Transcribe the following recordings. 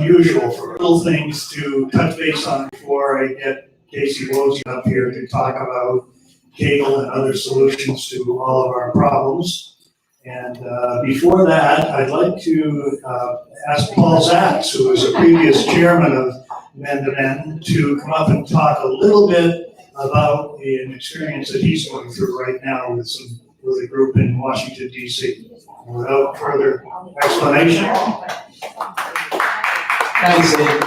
usual for little things to touch base on before I get Casey Wojcik up here to talk about cable and other solutions to all of our problems. And before that, I'd like to ask Paul Zacks, who was a previous chairman of Men to Men, to come up and talk a little bit about an experience that he's going through right now with a group in Washington, D.C. Without further explanation. Thanks, Dave.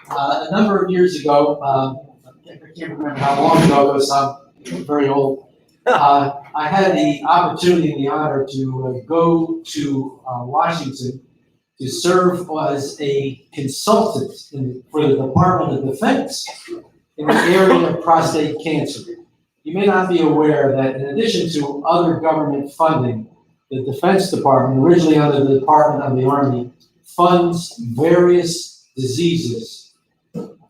A number of years ago, I can't remember how long ago, because I'm very old, I had the opportunity and the honor to go to Washington to serve as a consultant for the Department of Defense in the area of prostate cancer. You may not be aware that in addition to other government funding, the Defense Department, originally under the Department of the Army, funds various diseases,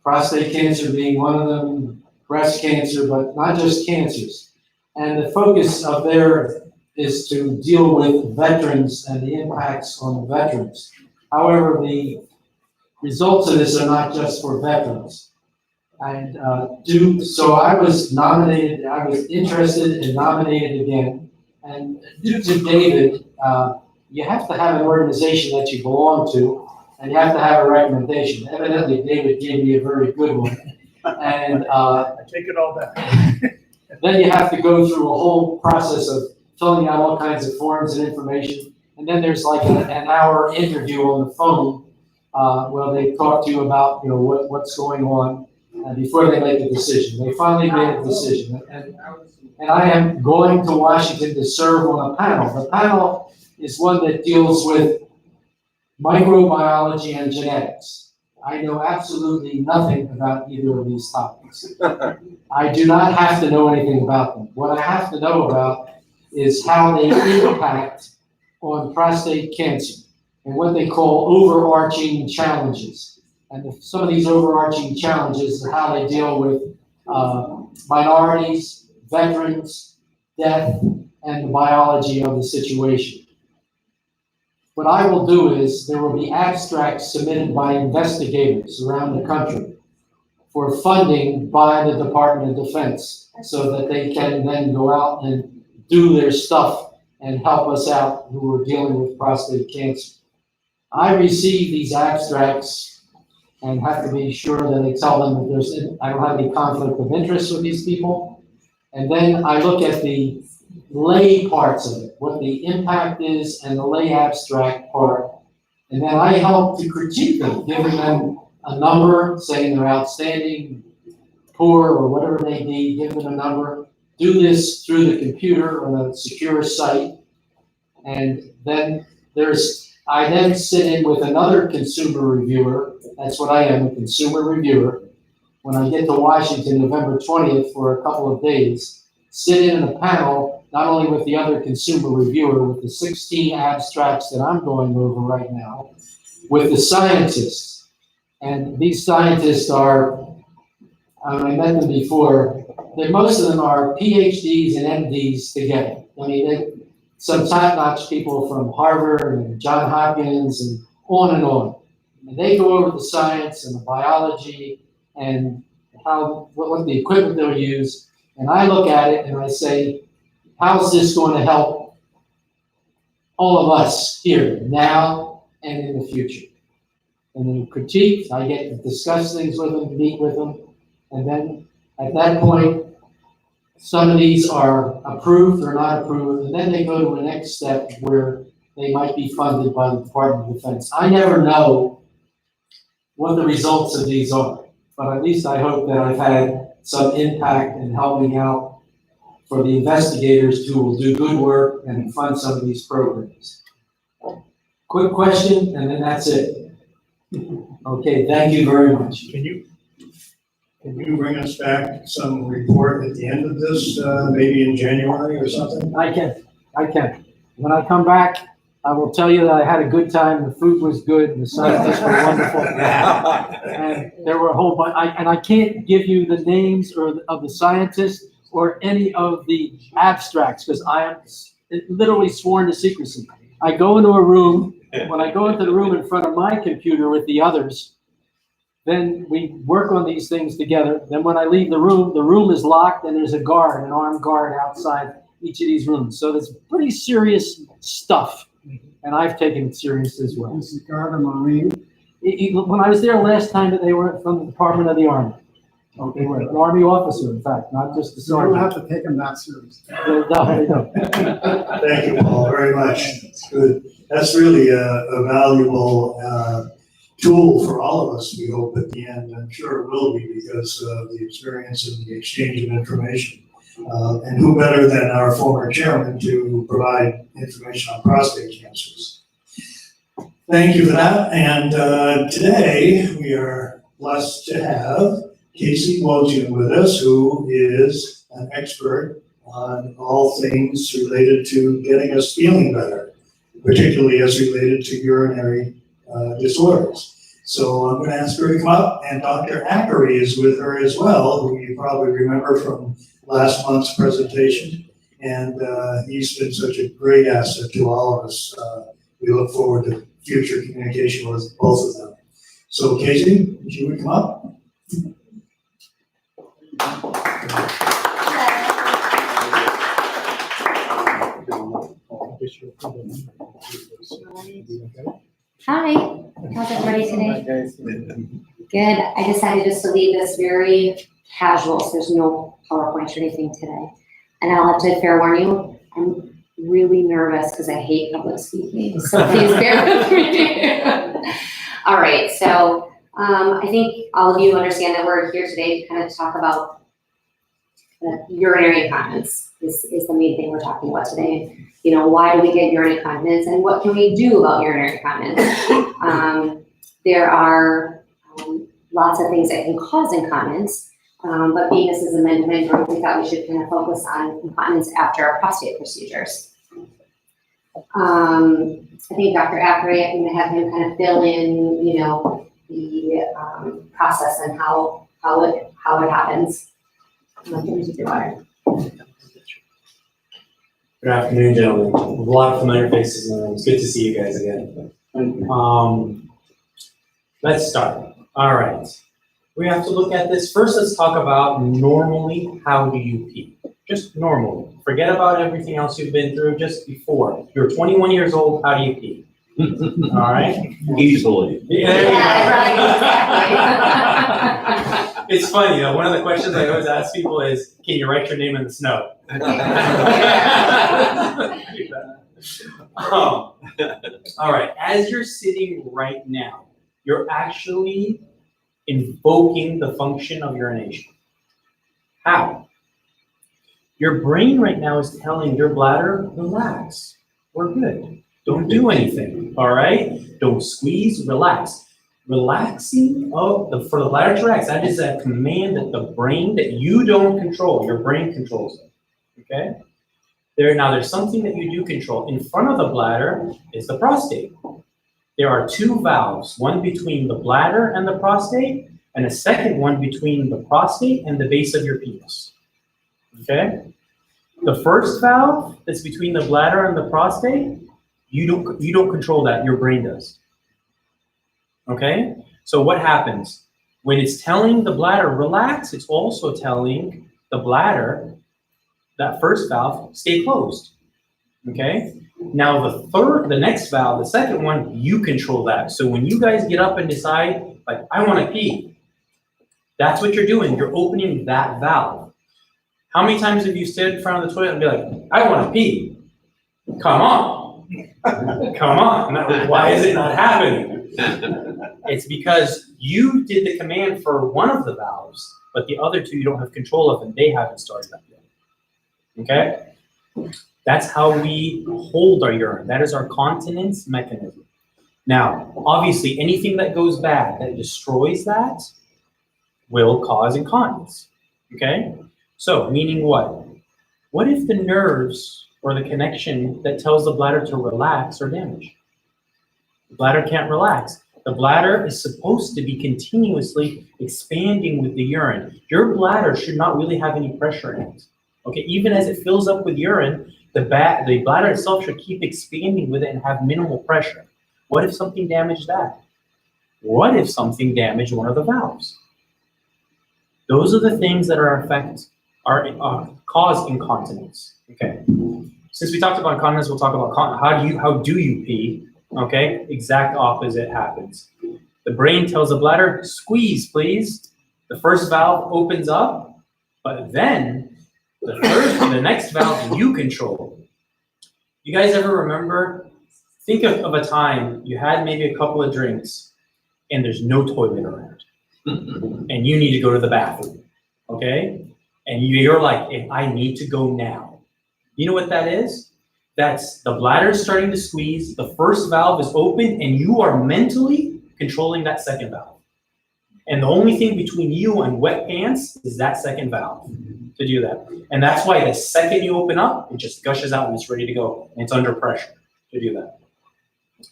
prostate cancer being one of them, breast cancer, but not just cancers. And the focus of there is to deal with veterans and the impacts on the veterans. However, the results of this are not just for veterans. And so I was nominated, I was interested and nominated again. And due to David, you have to have an organization that you belong to, and you have to have a recommendation. Evidently, David gave me a very good one. And I take it all back. then you have to go through a whole process of filling out all kinds of forms and information. And then there's like an hour interview on the phone where they talk to you about what's going on before they make a decision. They finally made a decision. And I am going to Washington to serve on a panel. The panel is one that deals with microbiology and genetics. I know absolutely nothing about either of these topics. I do not have to know anything about them. What I have to know about is how they impact on prostate cancer and what they call overarching challenges. And some of these overarching challenges are how they deal with minorities, veterans, death, and the biology of the situation. What I will do is there will be abstracts submitted by investigators around the country for funding by the Department of Defense so that they can then go out and do their stuff and help us out who are dealing with prostate cancer. I receive these abstracts and have to be sure that I tell them that I don't have any conflict of interest with these people. And then I look at the lay parts of it, what the impact is, and the lay abstract part. And then I help to critique them, giving them a number, saying they're outstanding, poor, or whatever they be, give them a number. Do this through the computer on a secure site. And then I then sit in with another consumer reviewer. That's what I am, a consumer reviewer. When I get to Washington, November 20th, for a couple of days, sit in a panel, not only with the other consumer reviewer, with the 16 abstracts that I'm going over right now, with the scientists. And these scientists are, I met them before, most of them are PhDs and MDs together. I mean, some top-notch people from Harvard and Johns Hopkins and on and on. And they go over the science and the biology and what the equipment they'll use. And I look at it and I say, how's this going to help all of us here now and in the future? And then critique, I get to discuss things with them, meet with them. And then at that point, some of these are approved or not approved, and then they go to the next step where they might be funded by the Department of Defense. I never know what the results of these are, but at least I hope that I've had some impact in helping out for the investigators who will do good work and fund some of these programs. Quick question, and then that's it. Okay, thank you very much. Can you bring us back some report at the end of this, maybe in January or something? I can. When I come back, I will tell you that I had a good time, the food was good, and the scientists were wonderful. And there were a whole bunch, and I can't give you the names of the scientists or any of the abstracts, because I am literally sworn to secrecy. I go into a room, when I go into the room in front of my computer with the others, then we work on these things together. Then when I leave the room is locked and there's a guard, an armed guard outside each of these rooms. So there's pretty serious stuff, and I've taken it serious as well. Is the guard a Marine? When I was there last time, they were from the Department of the Army. They were an Army officer, in fact, not just a So you don't sergeant. have to take them that serious. No, they don't. Thank you, Paul, very much. It's good. That's really a valuable tool for all of us, we hope, at the end. I'm sure it will be because of the experience and the exchange of information. And who better than our former chairman to provide information on prostate cancers? Thank you for that. And today we are blessed to have Casey Wojciak with us, who is an expert on all things related to getting us feeling better, particularly as related to urinary disorders. So I'm going to ask her to come up, and Dr. Ackery is with her as well, who you probably remember from last month's presentation. And he's been such a great asset to all of us. We look forward to future communication with both of them. So Casey, if you would come up. Hi, how's everybody today? Good. I decided just to leave this very casual, so there's no PowerPoint or anything today. And I'll have to fair warn you, I'm really nervous because I hate public speaking, so please bear with me. All right, so I think all of you understand that we're here today to kind of talk about urinary incontinence is the main thing we're talking about today. You know, why do we get urinary incontinence and what can we do about urinary incontinence? There are lots of things that can cause incontinence, but being this is a men-to-men group, we thought we should kind of focus on incontinence after our prostate procedures. I think Dr. Ackery, I'm going to have him kind of fill in, you know, the process and how it happens. Good afternoon, gentlemen. A lot of familiar faces in the room. It's good to see you guys again. Let's start. All right. We have to look at this. First, let's talk about normally, how do you pee? Just normally. Forget about everything else you've been through just before. You're 21 years old, how do you pee? All right? Easily. It's funny, one of the questions I always ask people is, can you write your name in the snow? All right, as you're sitting right now, you're actually invoking the function of urination. How? Your brain right now is telling your bladder, relax, we're good. Don't do anything, all right? Don't squeeze, relax. Relaxing for the bladder to relax, that is a command that the brain, that you don't control, your brain controls it, okay? There's something that you do control. In front of the bladder is the prostate. There are two valves, one between the bladder and the prostate, and a second one between the prostate and the base of your penis, okay? The first valve that's between the bladder and the prostate, you don't control that, your brain does. Okay, so what happens? When it's telling the bladder relax, it's also telling the bladder, that first valve, stay closed. Okay, now the next valve, the second one, you control that. So when you guys get up and decide, like, I want to pee, that's what you're doing. You're opening that valve. How many times have you stood in front of the toilet and be like, I want to pee? Come on. Come on. Why is it not happening? It's because you did the command for one of the valves, but the other two you don't have control of, and they haven't started up yet. Okay? That's how we hold our urine. That is our continence mechanism. Now, obviously, anything that goes bad, that destroys that, will cause incontinence. Okay? So, meaning what? What if the nerves or the connection that tells the bladder to relax are damaged? The bladder can't relax. The bladder is supposed to be continuously expanding with the urine. Your bladder should not really have any pressure in it. Okay, even as it fills up with urine, the bladder itself should keep expanding with it and have minimal pressure. What if something damaged that? What if something damaged one of the valves? Those are the things that cause incontinence. Okay. Since we talked about incontinence, we'll talk about how do you pee? Okay. Exact opposite happens. The brain tells the bladder, squeeze, please. The first valve opens up, but then the next valve you control. You guys ever remember? Think of a time you had maybe a couple of drinks and there's no toilet around and you need to go to the bathroom, okay? And you're like, I need to go now. You know what that is? That's the bladder starting to squeeze, the first valve is open, and you are mentally controlling that second valve. And the only thing between you and wet pants is that second valve to do that. And that's why the second you open up, it just gushes out and it's ready to go. And it's under pressure to do that.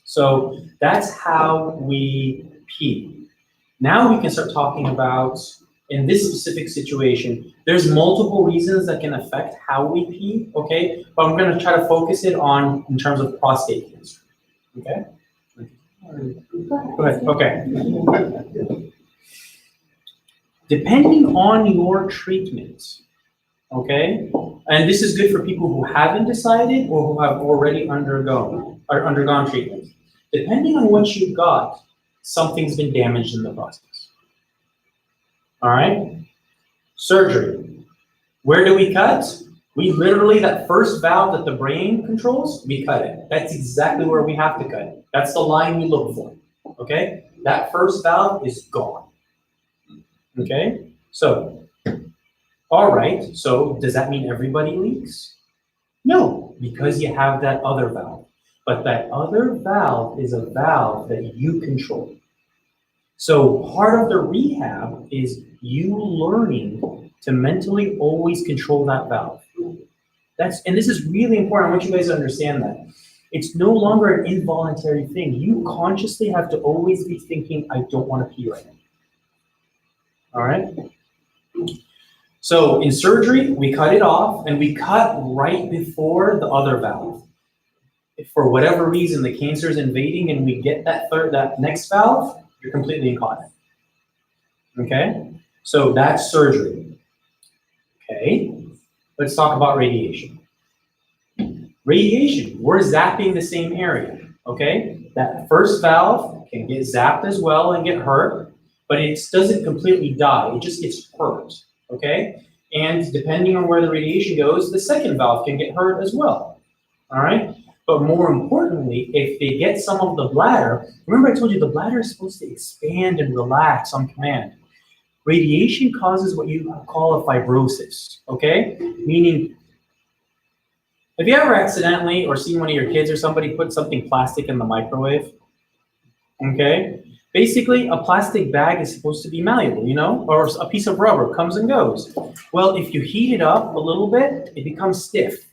So that's how we pee. Now we can start talking about, in this specific situation, there's multiple reasons that can affect how we pee, okay? But I'm gonna try to focus it on in terms of prostate cancer, okay? Go ahead, okay. Depending on your treatment, okay? And this is good for people who haven't decided or who have already undergone treatment. Depending on what you've got, something's been damaged in the process. All right? Surgery. Where do we cut? We literally, that first valve that the brain controls, we cut it. That's exactly where we have to cut it. That's the line we look for, okay? That first valve is gone, okay? So, all right, so does that mean everybody leaks? No, because you have that other valve. But that other valve is a valve that you control. So part of the rehab is you learning to mentally always control that valve. And this is really important. I want you guys to understand that. It's no longer an involuntary thing. You consciously have to always be thinking, I don't want to pee right now. All right? So in surgery, we cut it off and we cut right before the other valve. If for whatever reason the cancer is invading and we get that next valve, you're completely incontinent. Okay? So that's surgery. Okay? Let's talk about radiation. Radiation, we're zapping the same area. Okay? That first valve can get zapped as well and get hurt, but it doesn't completely die. It just gets hurt. Okay? And depending on where the radiation goes, the second valve can get hurt as well. All right? But more importantly, if they get some of the bladder, remember I told you the bladder is supposed to expand and relax on command. Radiation causes what you call a fibrosis, okay? Meaning, have you ever accidentally or seen one of your kids or somebody put something plastic in the microwave? Okay? Basically, a plastic bag is supposed to be malleable, you know, or a piece of rubber comes and goes. Well, if you heat it up a little bit, it becomes stiff.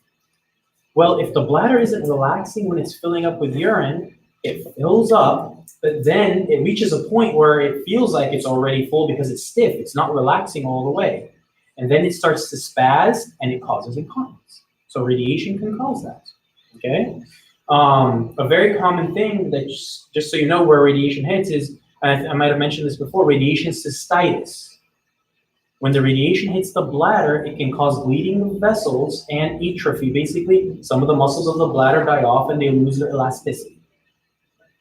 Well, if the bladder isn't relaxing when it's filling up with urine, it fills up, but then it reaches a point where it feels like it's already full because it's stiff. It's not relaxing all the way. And then it starts to spaz and it causes incontinence. So radiation can cause that, okay? A very common thing that, just so you know where radiation hits is, I might have mentioned this before, radiation cystitis. When the radiation hits the bladder, it can cause bleeding of vessels and atrophy. Basically, some of the muscles of the bladder die off and they lose their elasticity.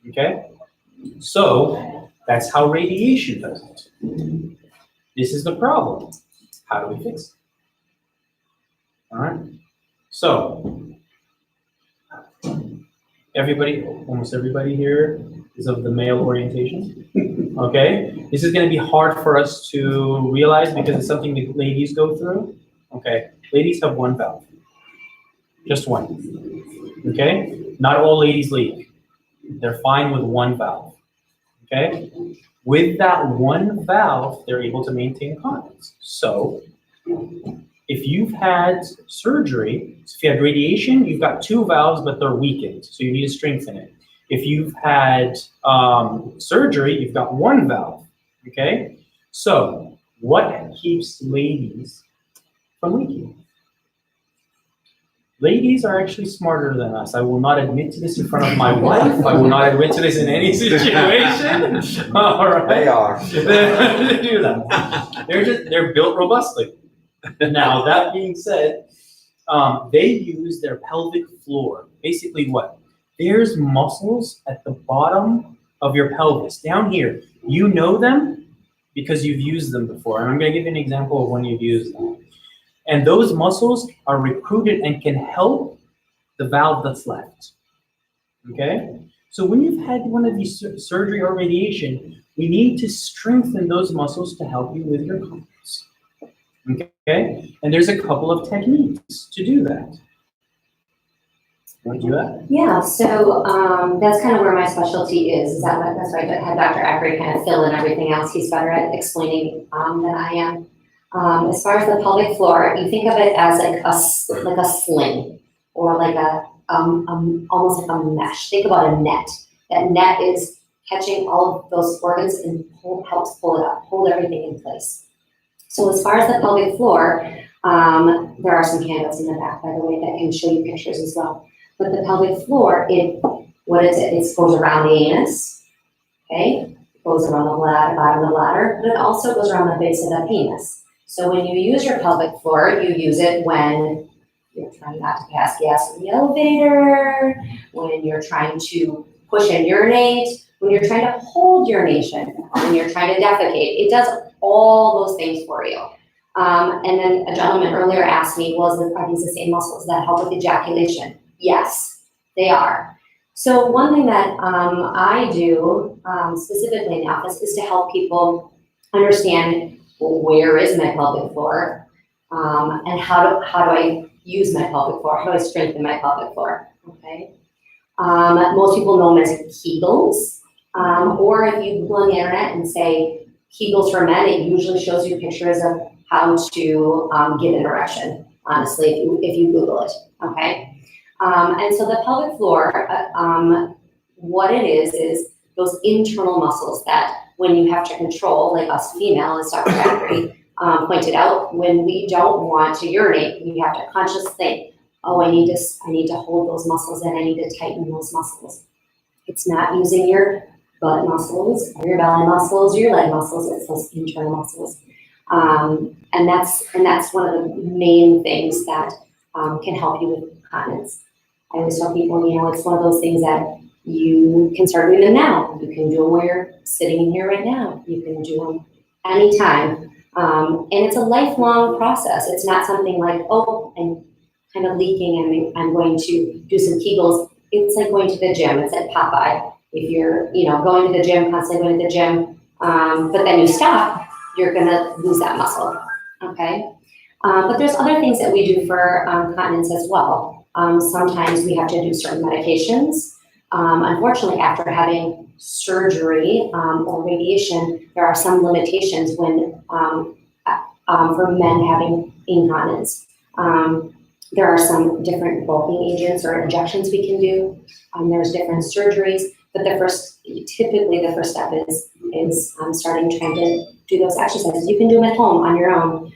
Okay? So, that's how radiation does it. This is the problem. How do we fix it? All right? So, almost everybody here is of the male orientation. Okay, this is going to be hard for us to realize because it's something that ladies go through. Okay, ladies have one valve, just one. Okay, not all ladies leak. They're fine with one valve. Okay, with that one valve, they're able to maintain continence. So, if you've had surgery, so if you had radiation, you've got two valves, but they're weakened, so you need to strengthen it. If you've had surgery, you've got one valve, okay? So what keeps ladies from leaking? Ladies are actually smarter than us. I will not admit to this in front of my wife. I will not admit to this in any situation. All right. They are. They do that. They're built robustly. Now, that being said, they use their pelvic floor. Basically what? There's muscles at the bottom of your pelvis, down here. You know them because you've used them before. And I'm going to give you an example of when you've used them. And those muscles are recruited and can help the valve that's left. Okay? So when you've had one of these surgery or radiation, we need to strengthen those muscles to help you with your continence. Okay? And there's a couple of techniques to do that. You want to do that? Yeah, so that's kind of where my specialty is. That's why I had Dr. Ackery kind of fill in everything else. He's better at explaining than I am. As far as the pelvic floor, you think of it as like a sling or like almost like a mesh. Think about a net. That net is catching all of those organs and helps pull it up, hold everything in place. So as far as the pelvic floor, there are some handouts in the back, by the way, that can show you pictures as well. But the pelvic floor, what is it? It goes around the anus, okay? It goes around the bottom of the bladder, but it also goes around the base of the penis. So when you use your pelvic floor, you use it when you're trying not to pass gas in the elevator, when you're trying to push and urinate, when you're trying to hold urination, when you're trying to defecate. It does all those things for you. And then a gentleman earlier asked me, are these the same muscles that help with ejaculation? Yes, they are. So one thing that I do specifically in the office is to help people understand, well, where is my pelvic floor, and how do I use my pelvic floor? How do I strengthen my pelvic floor? Okay. Most people know them as Kegels, or if you go on the internet and say Kegels for men, it usually shows you pictures of how to get an erection. Honestly, if you Google it, okay. And so the pelvic floor, what it is those internal muscles that when you have to control, like us female, as Dr. Ackery pointed out, when we don't want to urinate, we have to consciously think, oh, I need to hold those muscles and I need to tighten those muscles. It's not using your butt muscles or your belly muscles or your leg muscles, it's those internal muscles. And that's one of the main things that can help you with continence. I always tell people, it's one of those things that you can start doing them now. You can do them where you're sitting in here right now. You can do them anytime. And it's a lifelong process. It's not something like, oh, I'm kind of leaking and I'm going to do some Kegels. It's like going to the gym. It's like Popeye. If you're, going to the gym, constantly going to the gym, but then you stop, you're gonna lose that muscle, okay? But there's other things that we do for continence as well. Sometimes we have to do certain medications. Unfortunately, after having surgery or radiation, there are some limitations when for men having incontinence. There are some different bulking agents or injections we can do. There's different surgeries, but typically the first step is trying to do those exercises. You can do them at home on your own,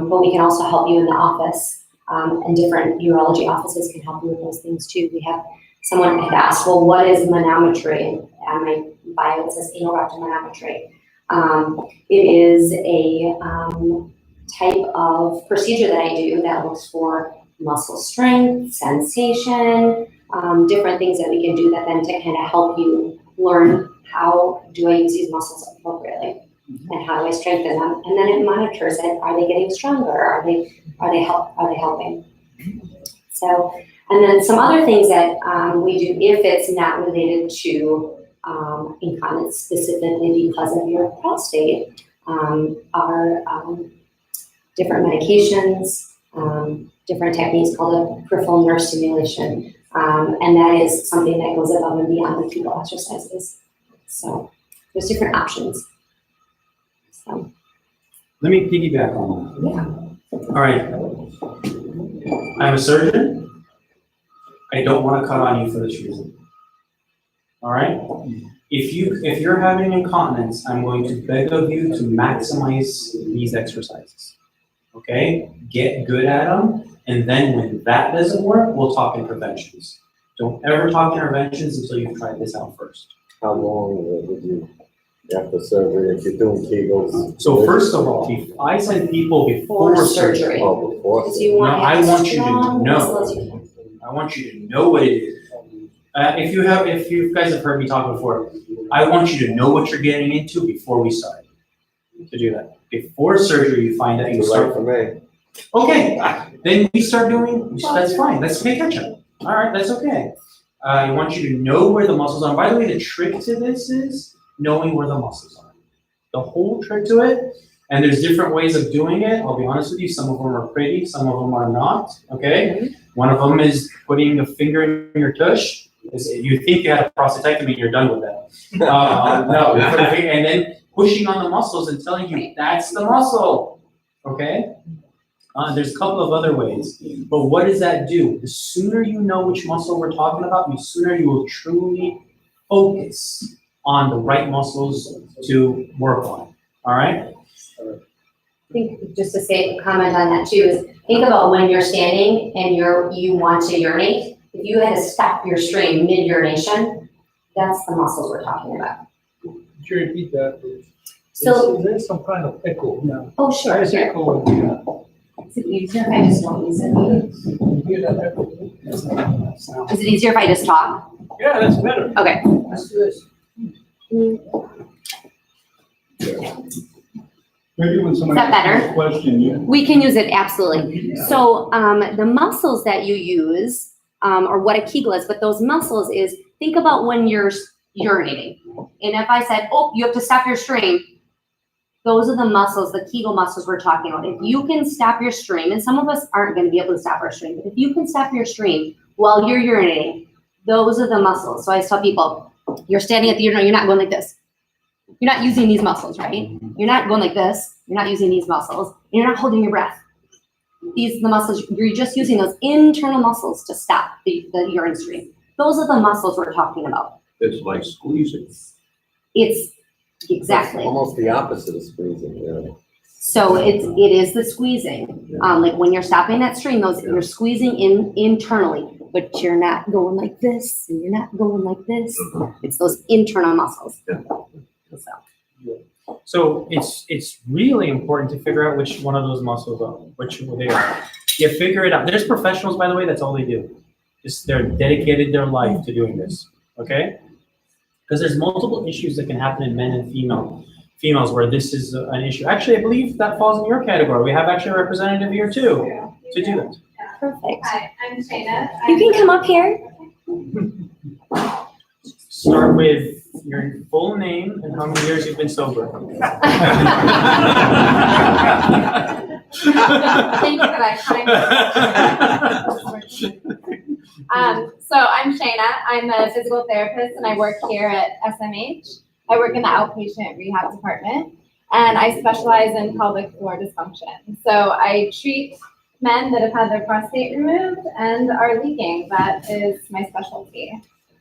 but we can also help you in the office, and different urology offices can help you with those things too. We have someone had asked, well, what is manometry? On my bio, it says anal rectal manometry. It is a type of procedure that I do that looks for muscle strength, sensation, different things that we can do that then to kind of help you learn how do I use these muscles appropriately and how do I strengthen them? And then it monitors it. Are they getting stronger? Are they helping? So, and then some other things that we do if it's not related to incontinence specifically because of your prostate are different medications, different techniques called a peripheral nerve stimulation. And that is something that goes above and beyond the Kegel exercises. So there's different options. So. Let me piggyback on that. Yeah. All right. I'm a surgeon. I don't want to cut on you for this reason. All right? If you're having incontinence, I'm going to beg of you to maximize these exercises. Okay? Get good at them And then when that doesn't work, we'll talk interventions. Don't ever talk interventions until you've tried this out first. How long would you, after surgery, if you're doing Kegels? So first of all, I send people before For surgery. surgery. Oh, before? Because you want No, to I have as want you to strong know. muscle as you can. I want you to know what it is. If you guys have heard me talk before, I want you to know what you're getting into before we start. To do that. Before surgery, you find out you Too start. late for me. Okay, then we start doing, that's fine, let's pay attention. All right, that's okay. I want you to know where the muscles are. By the way, the trick to this is knowing where the muscles are. The whole trick to it, and there's different ways of doing it. I'll be honest with you, some of them are pretty, some of them are not, okay? One of them is putting a finger in your tush. You think you had a prostatectomy and you're done with that. No, you put a finger, and then pushing on the muscles and telling you, that's the muscle, okay? There's a couple of other ways, but what does that do? The sooner you know which muscle we're talking about, the sooner you will truly focus on the right muscles to work on, all right? I think just to say, comment on that too, is think about when you're standing and you want to urinate. If you had to stop your stream mid-urination, that's the muscles we're talking about. Could you repeat that, please? So, Is there some kind of echo now? oh, sure, There's sure. echo. Is it easier if I just don't use it? You hear that echo? Is it easier if I just talk? Yeah, that's better. Okay. Let's do this. Maybe when somebody Is that better? asks a question, you. We can use it, absolutely. So, the muscles that you use, or what a Kegel is, but those muscles is, think about when you're urinating. And if I said, oh, you have to stop your stream, those are the muscles, the Kegel muscles we're talking about. If you can stop your stream, and some of us aren't gonna be able to stop our stream, but if you can stop your stream while you're urinating, those are the muscles. So I tell people, you're standing at the urinal, you're not going like this. You're not using these muscles, right? You're not going like this. You're not using these muscles. You're not holding your breath. These are the muscles, you're just using those internal muscles to stop the urine stream. Those are the muscles we're talking about. It's like squeezing. It's exactly. Almost the opposite of squeezing, yeah. So it is the squeezing. Like when you're stopping that stream, you're squeezing internally, but you're not going like this, and you're not going like this. It's those internal muscles. So it's really important to figure out which one of those muscles are, which they are. You figure it out. There's professionals, by the way, that's all they do. They're dedicated their life to doing this, okay? Because there's multiple issues that can happen in men and females where this is an issue. Actually, I believe that falls in your category. We have actually a representative here too to do that. Perfect. Hi, I'm Shayna. You can come up here. Start with your full name and how many years you've been sober. Thank you for that kind. So I'm Shayna. I'm a physical therapist and I work here at SMH. I work in the outpatient rehab department and I specialize in pelvic floor dysfunction. So I treat men that have had their prostate removed and are leaking. That is my specialty.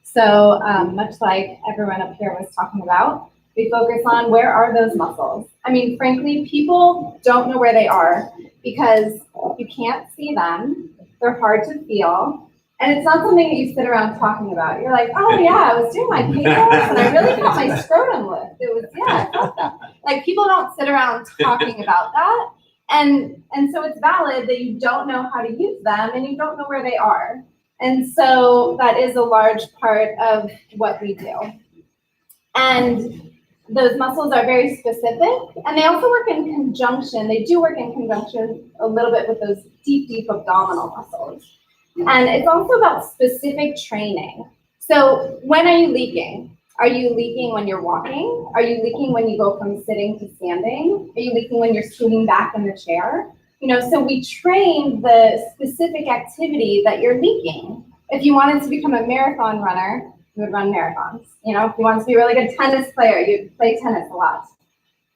So much like everyone up here was talking about, we focus on where are those muscles. I mean, frankly, people don't know where they are because you can't see them. They're hard to feel. And it's not something that you sit around talking about. You're like, oh yeah, I was doing my Kegels and I really felt my scrotum lift. It was, yeah, I felt that. Like people don't sit around talking about that. And so it's valid that you don't know how to use them and you don't know where they are. And so that is a large part of what we do. And those muscles are very specific and they also work in conjunction. They do work in conjunction a little bit with those deep, deep abdominal muscles. And it's also about specific training. So when are you leaking? Are you leaking when you're walking? Are you leaking when you go from sitting to standing? Are you leaking when you're scooting back in the chair? You know, so we train the specific activity that you're leaking. If you wanted to become a marathon runner, you would run marathons. You know, if you wanted to be a really good tennis player, you'd play tennis a lot.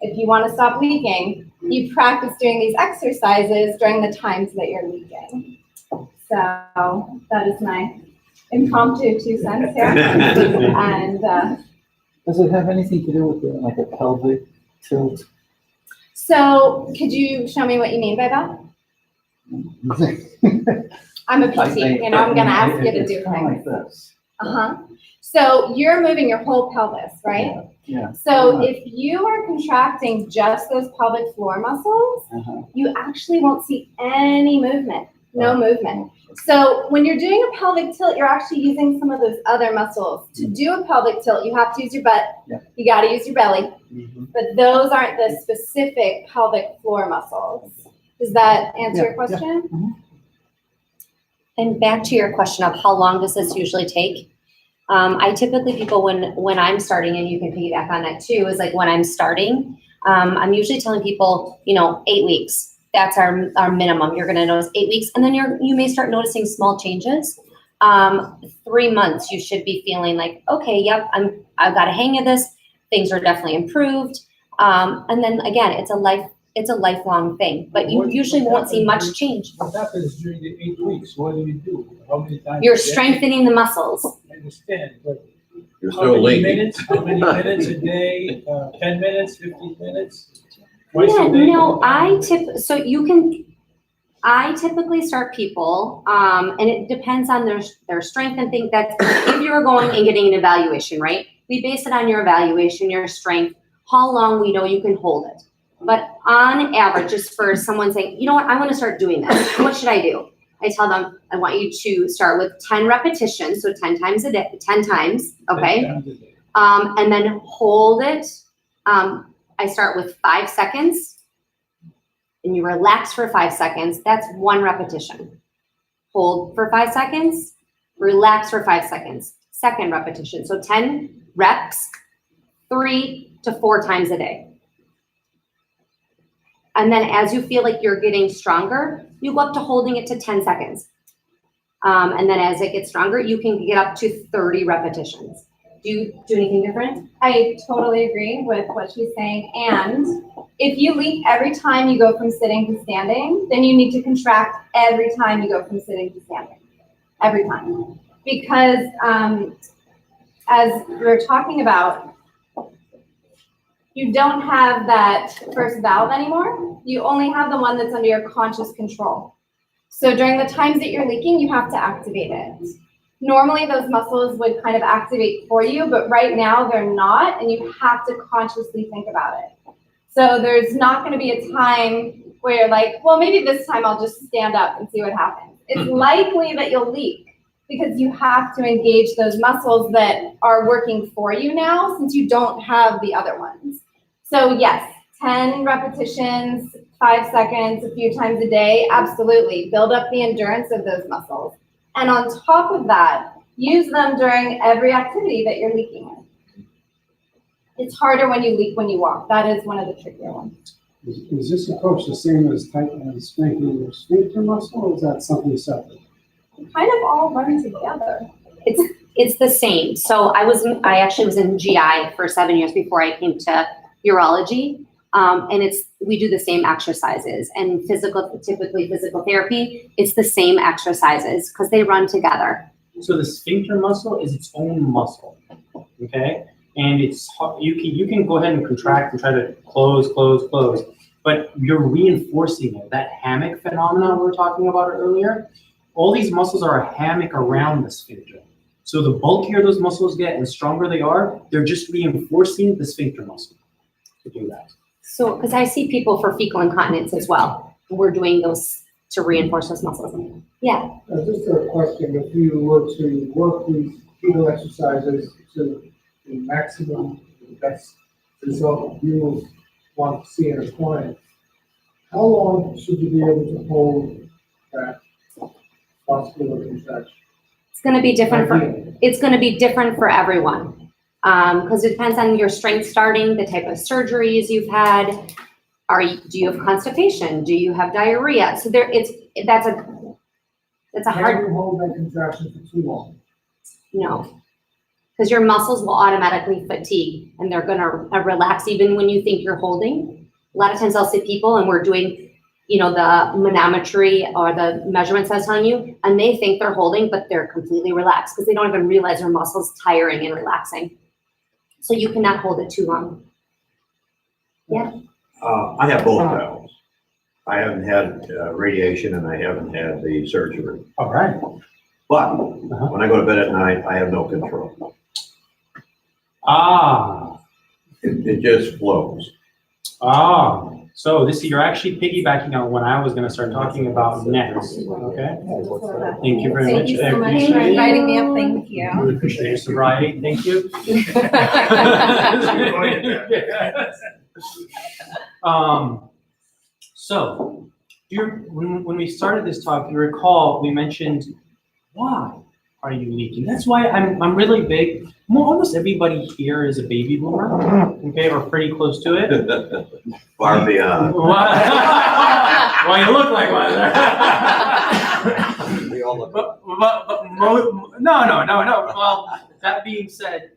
If you want to stop leaking, you practice doing these exercises during the times that you're leaking. So that is my impromptu 2 cents here. And Does it have anything to do with like a pelvic tilt? so could you show me what you mean by that? I'm a PT, you know, I'm gonna ask you to do It's kind of things. like this. Uh-huh. So you're moving your whole pelvis, right? Yeah. So if you are contracting just those pelvic floor muscles, Uh-huh. you actually won't see any movement, no movement. So when you're doing a pelvic tilt, you're actually using some of those other muscles. To do a pelvic tilt, you have to use your butt, Yeah. you gotta use your belly, Mhm. but those aren't the specific pelvic floor muscles. Does that answer your Yeah, yeah. question? And back to your question of how long does this usually take? I typically, people, when I'm starting, and you can piggyback on that too, is like when I'm starting, I'm usually telling people, 8 weeks. That's our minimum. You're gonna notice 8 weeks, and then you may start noticing small changes. 3 months, you should be feeling like, okay, yep, I've got a hang of this. Things are definitely improved. And then again, it's a lifelong thing, but you usually won't see much change. What happens during the 8 weeks? What do? How many times? You're a day? strengthening the muscles. I understand, but You're how still many leaking. minutes? How many minutes a day? 10 minutes, 15 minutes? Twice Yeah, a day? no, I typically start people, and it depends on their strength and think that if you're going and getting an evaluation, right? We base it on your evaluation, your strength, how long we know you can hold it. But on average, just for someone saying, you know what, I want to start doing this, what should I do? I tell them, I want you to start with 10 repetitions, so 10 times a day, 10 times, 10 okay? times a day. And then hold it. I start with 5 seconds, and you relax for 5 seconds. That's 1 repetition. Hold for 5 seconds, relax for 5 seconds. Second repetition. So 10 reps, 3 to 4 times a day. And then as you feel like you're getting stronger, you go up to holding it to 10 seconds. And then as it gets stronger, you can get up to 30 repetitions. Do you do anything different? I totally agree with what she's saying. And if you leak every time you go from sitting to standing, then you need to contract every time you go from sitting to standing. Every time. Because as we were talking about, you don't have that first valve anymore. You only have the one that's under your conscious control. So during the times that you're leaking, you have to activate it. Normally those muscles would kind of activate for you, but right now they're not, and you have to consciously think about it. So there's not going to be a time where you're like, well, maybe this time I'll just stand up and see what happens. It's likely that you'll leak because you have to engage those muscles that are working for you now since you don't have the other ones. So yes, 10 repetitions, 5 seconds, a few times a day, absolutely. Build up the endurance of those muscles. And on top of that, use them during every activity that you're leaking in. It's harder when you leak when you walk. That is one of the trickier ones. Is this approach the same as strengthening your sphincter muscle, or is that something separate? Kind of all run together. It's the same. So I actually was in GI for 7 years before I came to urology. And we do the same exercises, and typically physical therapy, it's the same exercises because they run together. So the sphincter muscle is its own muscle, okay? And you can go ahead and contract and try to close, but you're reinforcing it. That hammock phenomenon we were talking about earlier, all these muscles are a hammock around the sphincter. So the bulkier those muscles get and stronger they are, they're just reinforcing the sphincter muscle to do that. So, because I see people for fecal incontinence as well. We're doing those to reinforce those muscles. Yeah. Just a question, if you were to work these fetal exercises to the maximum, best result you will want to see in a client, how long should you be able to hold that muscular contraction? It's going to be different for everyone. Because it depends on your strength starting, the type of surgeries you've had. Do you have constipation? Do you have diarrhea? So that's a Can hard you hold that contraction for too long? no, because your muscles will automatically fatigue and they're going to relax even when you think you're holding. A lot of times I'll see people and we're doing, the manometry or the measurements I was telling you, and they think they're holding, but they're completely relaxed because they don't even realize their muscles tiring and relaxing. So you cannot hold it too long. Yeah. I have both valves. I haven't had radiation and I haven't had the surgery. All right. But when I go to bed at night, I have no control. Ah, It just flows. so you're actually piggybacking on what I was gonna start talking about next, okay? Thank you very Thank much. you I so much for appreciate it. inviting me up, thank you. Really appreciate your sobriety, thank you. So, when we started this talk, you recall, we mentioned, why are you leaking? That's why I'm really big. Almost everybody here is a baby boomer, okay, or pretty close to it. Far beyond. Well, you look like one. We all look. No. Well, that being said,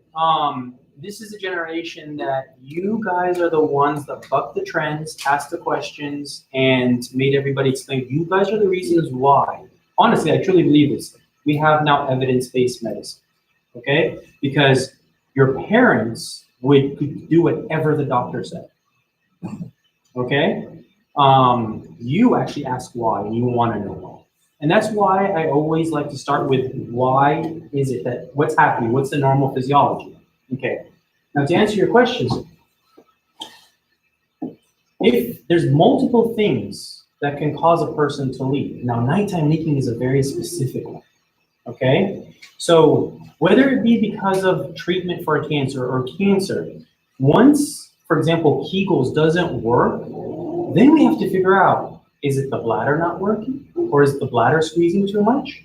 this is a generation that you guys are the ones that bucked the trends, asked the questions, and made everybody explain. You guys are the reasons why. Honestly, I truly believe this. We have now evidence-based medicine, okay? Because your parents could do whatever the doctor said, okay? You actually ask why, and you want to know why. And that's why I always like to start with why is it that, what's happening? What's the normal physiology? Okay, now to answer your questions, if there's multiple things that can cause a person to leak, now nighttime leaking is a very specific one, okay? So whether it be because of treatment for a cancer or cancer, once, for example, Kegels doesn't work, then we have to figure out, is it the bladder not working? Or is the bladder squeezing too much?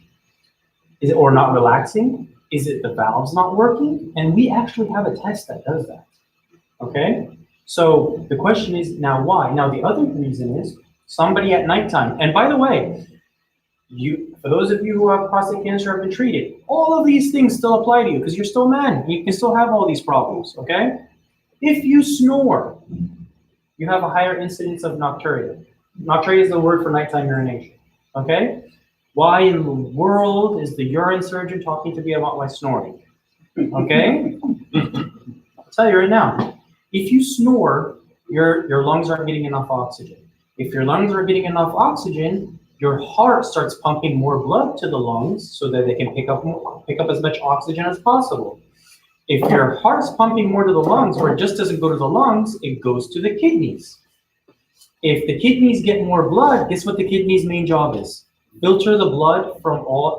Is it, or not relaxing? Is it the valves not working? And we actually have a test that does that, okay? So the question is now why? Now the other reason is somebody at nighttime, and by the way, for those of you who have prostate cancer have been treated, all of these things still apply to you because you're still a man. You can still have all these problems, okay? If you snore, you have a higher incidence of nocturia. Nocturia is the word for nighttime urination, okay? Why in the world is the urine surgeon talking to me about my snoring? Okay? I'll tell you right now. If you snore, your lungs aren't getting enough oxygen. If your lungs are getting enough oxygen, your heart starts pumping more blood to the lungs so that they can pick up as much oxygen as possible. If your heart's pumping more to the lungs, or it just doesn't go to the lungs, it goes to the kidneys. If the kidneys get more blood, guess what the kidney's main job is? Filter the blood from all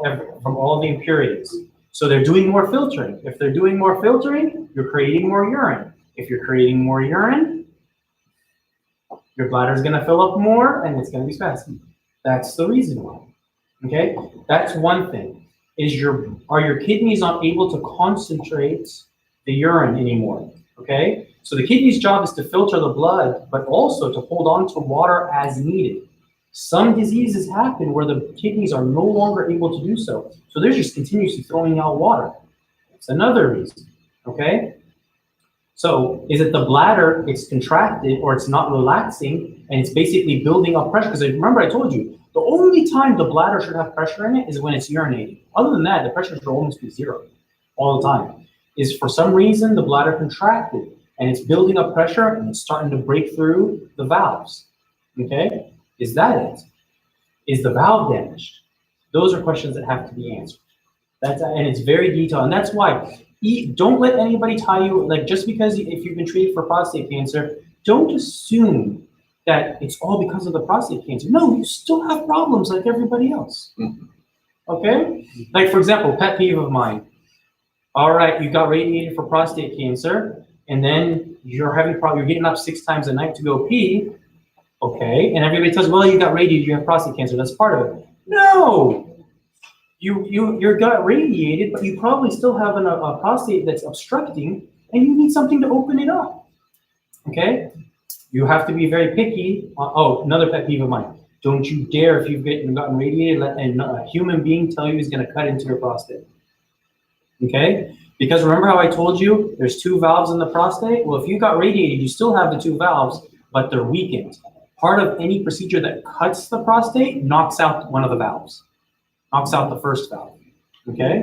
the impurities. So they're doing more filtering. If they're doing more filtering, you're creating more urine. If you're creating more urine, your bladder is going to fill up more and it's going to be spastic. That's the reason why. Okay, that's one thing. Are your kidneys not able to concentrate the urine anymore? Okay, so the kidney's job is to filter the blood, but also to hold on to water as needed. Some diseases happen where the kidneys are no longer able to do so. So they're just continuously throwing out water. That's another reason, okay? So is it the bladder, it's contracted or it's not relaxing and it's basically building up pressure? Because remember I told you, the only time the bladder should have pressure in it is when it's urinating. Other than that, the pressure should almost be zero all the time. Is for some reason the bladder contracted and it's building up pressure and it's starting to break through the valves, okay? Is that it? Is the valve damaged? Those are questions that have to be answered. And it's very detailed. And that's why, don't let anybody tell you, like just because if you've been treated for prostate cancer, don't assume that it's all because of the prostate cancer. No, you still have problems like everybody else. Okay? Like for example, pet peeve of mine. All right, you got radiated for prostate cancer, and then you're getting up 6 times a night to go pee. Okay, and everybody tells, well, you got radiated, you have prostate cancer, that's part of it. No! You got radiated, but you probably still have a prostate that's obstructing, and you need something to open it up. Okay? You have to be very picky. Oh, another pet peeve of mine. Don't you dare, if you've gotten radiated, let a human being tell you he's going to cut into your prostate. Okay? Because remember how I told you there's 2 valves in the prostate? Well, if you got radiated, you still have the 2 valves, but they're weakened. Part of any procedure that cuts the prostate knocks out one of the valves, knocks out the first valve, okay?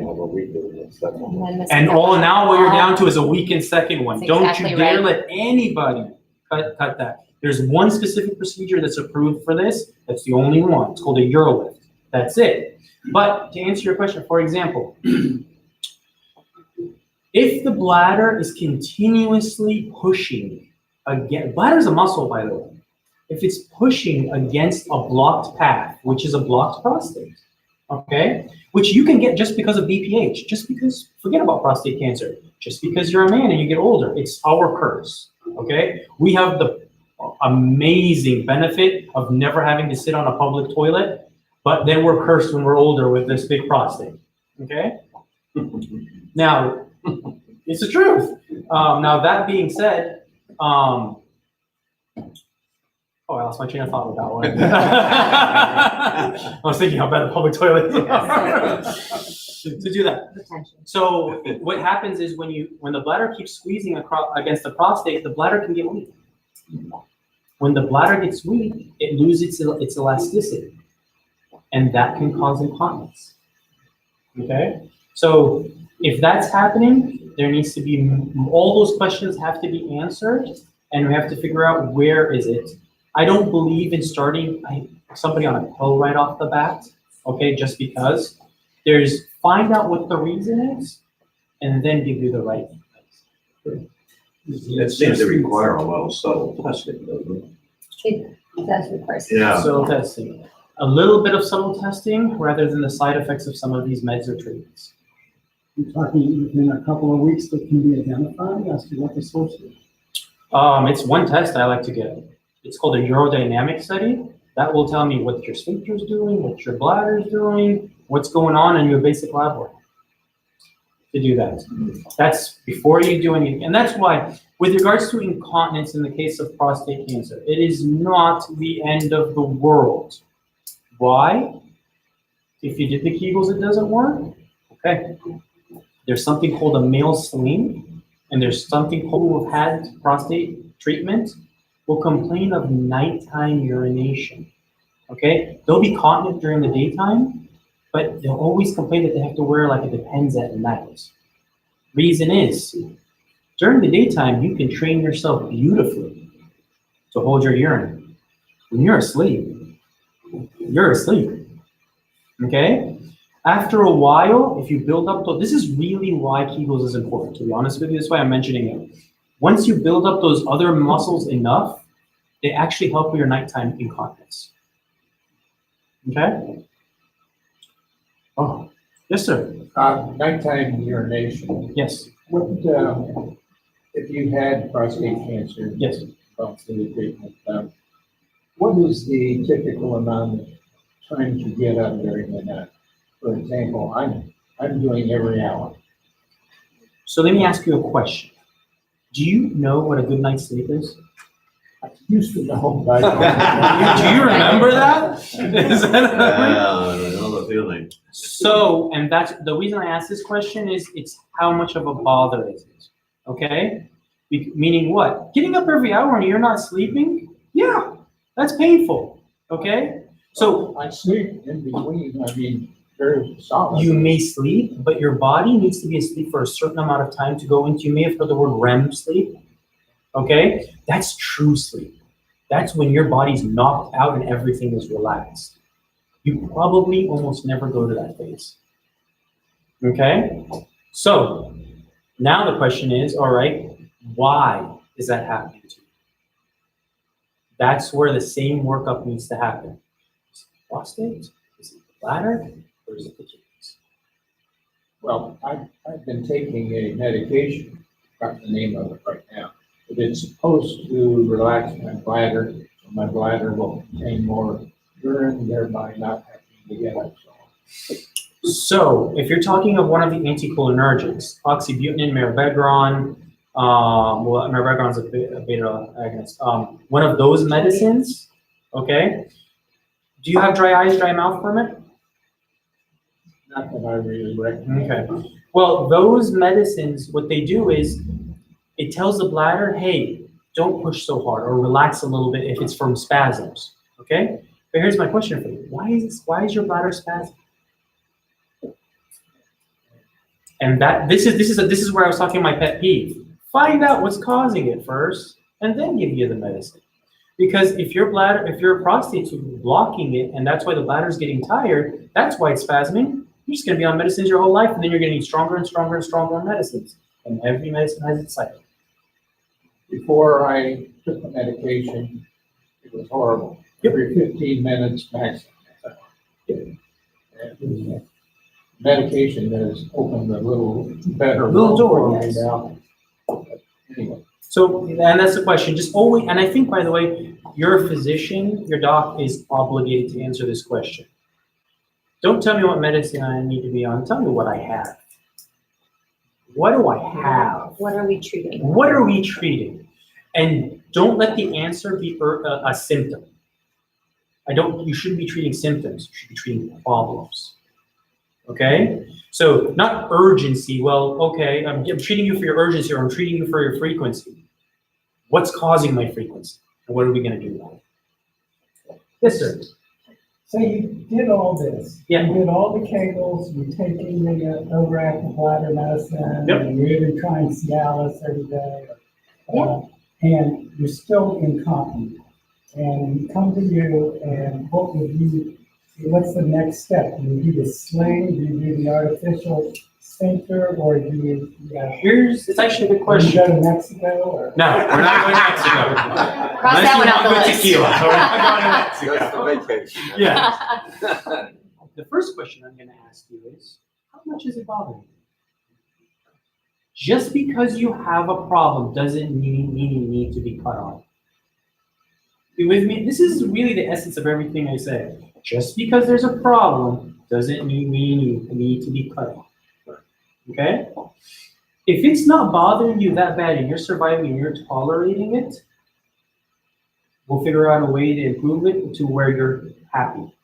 And now what you're down to is a weakened second one. That's Don't exactly you dare right. let anybody cut that. There's one specific procedure that's approved for this. That's the only one. It's called a Urolift. That's it. But to answer your question, for example, if the bladder is continuously pushing again, bladder is a muscle, by the way. If it's pushing against a blocked path, which is a blocked prostate, okay, which you can get just because of BPH, just because, forget about prostate cancer, just because you're a man and you get older, it's our curse, okay? We have the amazing benefit of never having to sit on a public toilet, but then we're cursed when we're older with this big prostate, okay? Now, it's the truth. Now, that being said, oh, I lost my train of thought with that one. I was thinking how bad the public toilets are to do that. So what happens is when the bladder keeps squeezing against the prostate, the bladder can get weak. When the bladder gets weak, it loses its elasticity, and that can cause incontinence. Okay, so if that's happening, there needs to be all those questions have to be answered, and we have to figure out where is it. I don't believe in starting somebody on a pill right off the bat, okay, just because. Find out what the reason is, and then give you the right advice. It seems to require a lot of subtle testing, doesn't It does require. it? Yeah. Subtle testing. A little bit of subtle testing rather than the side effects of some of these meds or treatments. You're talking within a couple of weeks that can be identified as to what the source is? It's one test I like to get. It's called a urodynamic study. That will tell me what your sphincter is doing, what your bladder is doing, what's going on in your basic lab work to do that. That's before you do anything. And that's why, with regards to incontinence in the case of prostate cancer, it is not the end of the world. Why? If you did the Kegels, it doesn't work. Okay. There's something called a male sling, and there's something called who have had prostate treatment will complain of nighttime urination. Okay? They'll be continent during the daytime, but they'll always complain that they have to wear like a Depends at night. Reason is, during the daytime, you can train yourself beautifully to hold your urine. When you're asleep, you're asleep. Okay? After a while, if you build up, this is really why Kegels is important, to be honest with you. That's why I'm mentioning it. Once you build up those other muscles enough, they actually help with your nighttime incontinence. Okay? Oh, yes, sir. Nighttime urination. Yes. What, if you had prostate cancer? Yes. Gone through the treatment, what is the typical amount of time to get up during the night? For example, I'm doing every hour. So let me ask you a question. Do you know what a good night's sleep is? I used to know, but Do you remember that? Is that a memory? Yeah, I know the feeling. So, and that's the reason I ask this question is it's how much of a bother is it? Okay? Meaning what? Getting up every hour and you're not sleeping? Yeah, that's painful. Okay? So I sleep in between. I mean, very solid. you may sleep, but your body needs to be asleep for a certain amount of time to go into, you may have heard the word REM sleep. Okay? That's true sleep. That's when your body's knocked out and everything is relaxed. You probably almost never go to that phase. Okay? So, now the question is, all right, why is that happening to you? That's where the same workup needs to happen. Is it prostate? Is it the bladder? Or is it the kidneys? Well, I've been taking a medication, got the name of it right now, but it's supposed to relax my bladder, so my bladder will contain more urine, thereby not having to get up so long. So, if you're talking of one of the anticholinergics, oxybutynin, mirabegron, well, mirabegron is a beta agonist. One of those medicines, okay? Do you have dry eyes, dry mouth from it? Not that I really recommend. Okay. Well, those medicines, what they do is it tells the bladder, hey, don't push so hard or relax a little bit if it's from spasms. Okay? But here's my question for you. Why is your bladder spasming? And this is where I was talking my pet peeve. Find out what's causing it first, and then give you the medicine. Because if your prostate's blocking it, and that's why the bladder's getting tired, that's why it's spasming, you're just gonna be on medicines your whole life, and then you're gonna need stronger and stronger and stronger medicines. And every medicine has its cycle. Before I took the medication, it was horrible. Every 15 minutes maximum. And medication has opened a little better. Little door, for me yes. now. Anyway. So, and that's the question, just always, and I think, by the way, your physician, your doc is obligated to answer this question. Don't tell me what medicine I need to be on, tell me what I have. What do I have? What are we treating? What are we treating? And don't let the answer be a symptom. You shouldn't be treating symptoms, you should be treating problems. Okay? So not urgency, well, okay, I'm treating you for your urgency, or I'm treating you for your frequency. What's causing my frequency? And what are we gonna do about it? Yes, sir. So you did all this. Yeah. You did all the Kegels, you're taking the overactive bladder medicine. Yep. And you're even trying Cialis every day. Yeah. And you're still incontinent. And we come to you, and what's the next step? Do you do the sling, do you do the artificial sphincter, or do you? It's actually a good Do question. you go to Mexico, or? No, we're not going to Mexico. Cross that one off the list. Tequila, so we're not going to That's Mexico. the vacation. Yeah. The first question I'm going to ask you is, how much is it bothering you? Just because you have a problem doesn't mean you need to be cut off. You with me? This is really the essence of everything I say. Just because there's a problem doesn't mean you need to be cut off. Okay? If it's not bothering you that bad and you're surviving and you're tolerating it, we'll figure out a way to improve it to where you're happy.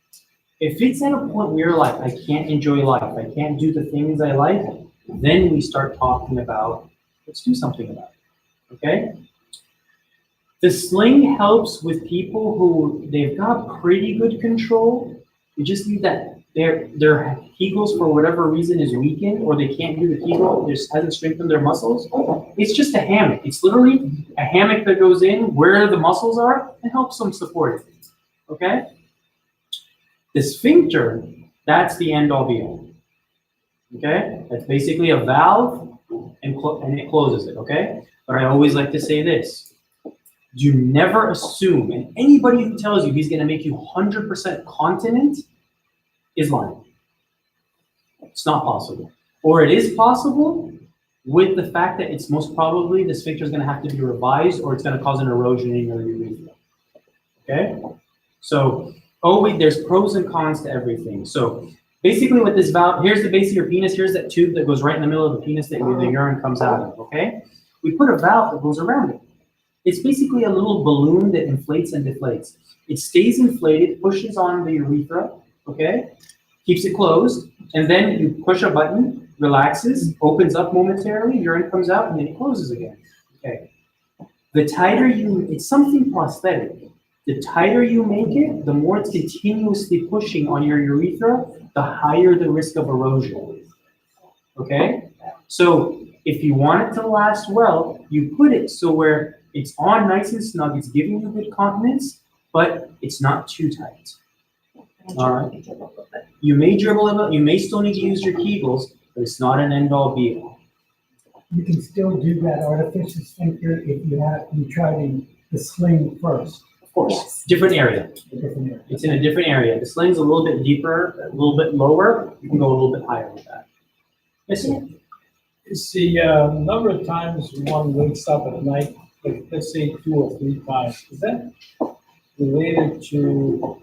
If it's at a point where you're like, I can't enjoy life, I can't do the things I like, then we start talking about, let's do something about it. Okay? The sling helps with people who they've got pretty good control. You just need that their Kegels for whatever reason is weakened, or they can't do the Kegel, just hasn't strengthened their muscles. It's just a hammock. It's literally a hammock that goes in where the muscles are and helps them support it. Okay? The sphincter, that's the end all be all. Okay? That's basically a valve and it closes it, okay? But I always like to say this. Do never assume, and anybody who tells you he's gonna make you 100% continent is lying. It's not possible. Or it is possible with the fact that it's most probably the sphincter is gonna have to be revised, or it's gonna cause an erosion in your urethra. Okay? So, there's pros and cons to everything. So, basically with this valve, here's the base of your penis, here's that tube that goes right in the middle of the penis that the urine comes out of, okay? We put a valve that goes around it. It's basically a little balloon that inflates and deflates. It stays inflated, pushes on the urethra, okay? Keeps it closed, and then you push a button, relaxes, opens up momentarily, urine comes out, and then it closes again, okay? The tighter it's something prosthetic. The tighter you make it, the more it's continuously pushing on your urethra, the higher the risk of erosion, okay? So if you want it to last well, you put it so where it's on nice and snug, it's giving you good continence, but it's not too tight. All right. You may dribble a little, you may still need to use your Kegels, but it's not an end all be all. You can still do that artificial sphincter if you try the sling first. Of course, Yes. different area. A different area. It's in a different area. The sling's a little bit deeper, a little bit lower. You can go a little bit higher with that. Yes, sir. It's the number of times one wakes up at night, like, let's say 2 or 3 times. Is that related to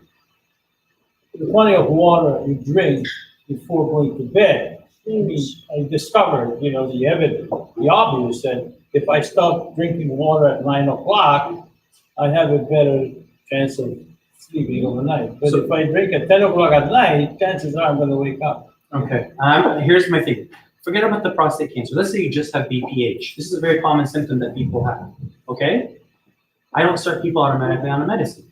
the quantity of water you drink before going to bed? I mean, I discovered, the evidence, the obvious, that if I stop drinking water at 9 o'clock, I have a better chance of sleeping overnight. But if I drink at 10 o'clock at night, chances are I'm going to wake up. Okay, here's my thing. Forget about the prostate cancer. Let's say you just have BPH. This is a very common symptom that people have, okay? I don't start people automatically on a medicine.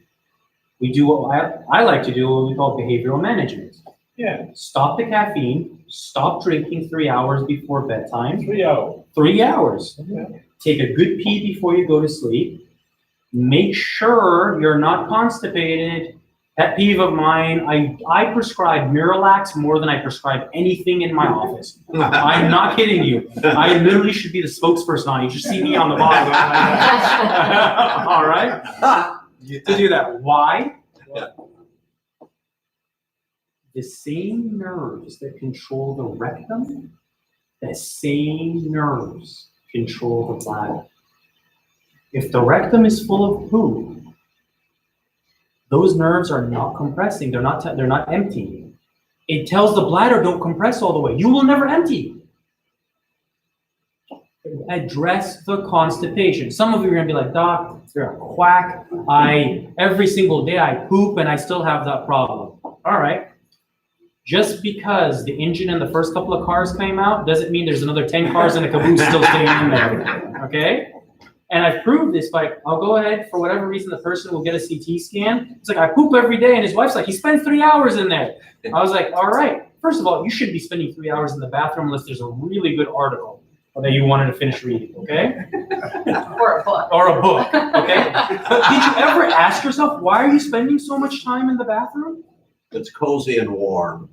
We do what I like to do, what we call behavioral management. Yeah, Stop the caffeine, stop drinking 3 hours before bedtime. 3 hours. 3 hours. Okay. Take a good pee before you go to sleep. Make sure you're not constipated. Pet peeve of mine, I prescribe Miralax more than I prescribe anything in my office. I'm not kidding you. I literally should be the spokesperson on it. You should see me on the bottom. All right? To do that. Why? The same nerves that control the rectum, the same nerves control the bladder. If the rectum is full of poo, those nerves are not compressing. They're not emptying. It tells the bladder, don't compress all the way. You will never empty. Address the constipation. Some of you are gonna be like, Doc, you're a quack. Every single day I poop and I still have that problem. All right. Just because the engine and the first couple of cars came out doesn't mean there's another 10 cars and a caboose still sitting in there. Okay? And I've proved this by, I'll go ahead, for whatever reason, the person will get a CT scan. It's like, I poop every day, and his wife's like, he spends 3 hours in there. I was like, all right. First of all, you shouldn't be spending 3 hours in the bathroom unless there's a really good article that you wanted to finish reading, okay? Or a book. Or a book, okay? But did you ever ask yourself, why are you spending so much time in the bathroom? It's cozy and warm.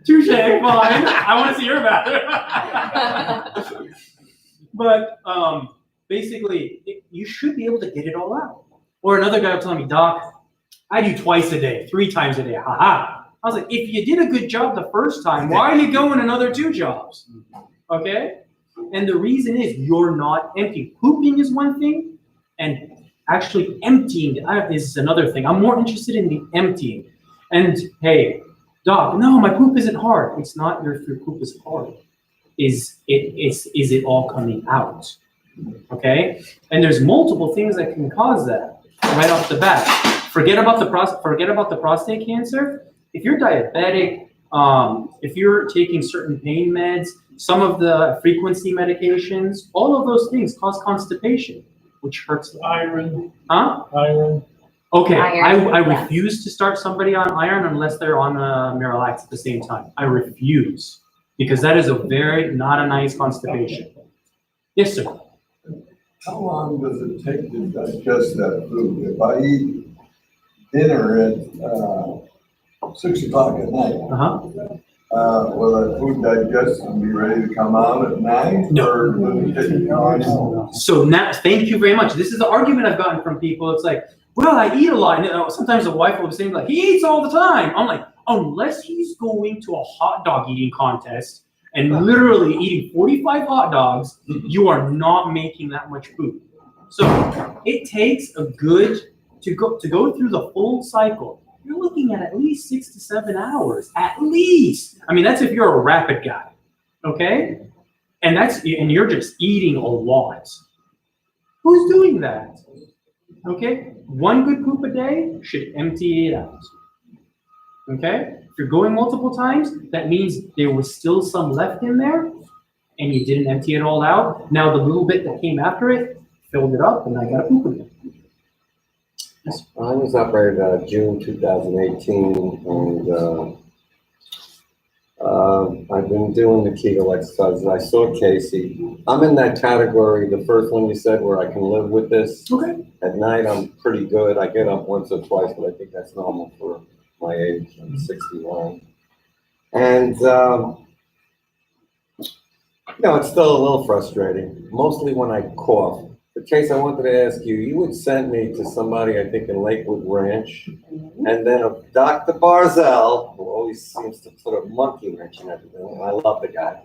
Touche, fine. I want to see your bathroom. But basically, you should be able to get it all out. Or another guy will tell me, Doc, I do twice a day, 3 times a day. Haha. I was like, if you did a good job the first time, why are you going another 2 jobs? Okay? And the reason is you're not emptying. Pooping is one thing, and actually emptying is another thing. I'm more interested in the emptying. And hey, Doc, no, my poop isn't hard. It's not if your poop is hard. Is it all coming out? Okay? And there's multiple things that can cause that right off the bat. Forget about the prostate cancer. If you're diabetic, if you're taking certain pain meds, some of the frequency medications, all of those things cause constipation, which hurts. Iron. Huh? Iron. Okay, Iron, I yes. refuse to start somebody on iron unless they're on Miralax at the same time. I refuse, because that is not a nice constipation. Yes, sir. How long does it take to digest that food? If I eat dinner at 6 o'clock at night, will that food digest and be ready to come out at 9? No. Or will it take time? So now, thank you very much. This is the argument I've gotten from people. It's like, well, I eat a lot. And sometimes the wife will be saying, like, he eats all the time. I'm like, unless he's going to a hot dog eating contest and literally eating 45 hot dogs, you are not making that much food. So it takes to go through the full cycle. You're looking at least 6 to 7 hours, at least. I mean, that's if you're a rapid guy, okay? And you're just eating a lot. Who's doing that? Okay, 1 good poop a day should empty it out. Okay, if you're going multiple times, that means there was still some left in there, and you didn't empty it all out. Now the little bit that came after it filled it up, and I got to poop again. Yes. I was operated June 2018, and I've been doing the Kegel exercises. I saw Casey. I'm in that category, the first one you said, where I can live with this. Okay. At night, I'm pretty good. I get up once or twice, but I think that's normal for my age. I'm 61. And, it's still a little frustrating, mostly when I cough. The case I wanted to ask you, you would send me to somebody, I think, in Lakewood Ranch, and then a Dr. Barzell, who always seems to put a monkey wrench in everything, and I love the guy.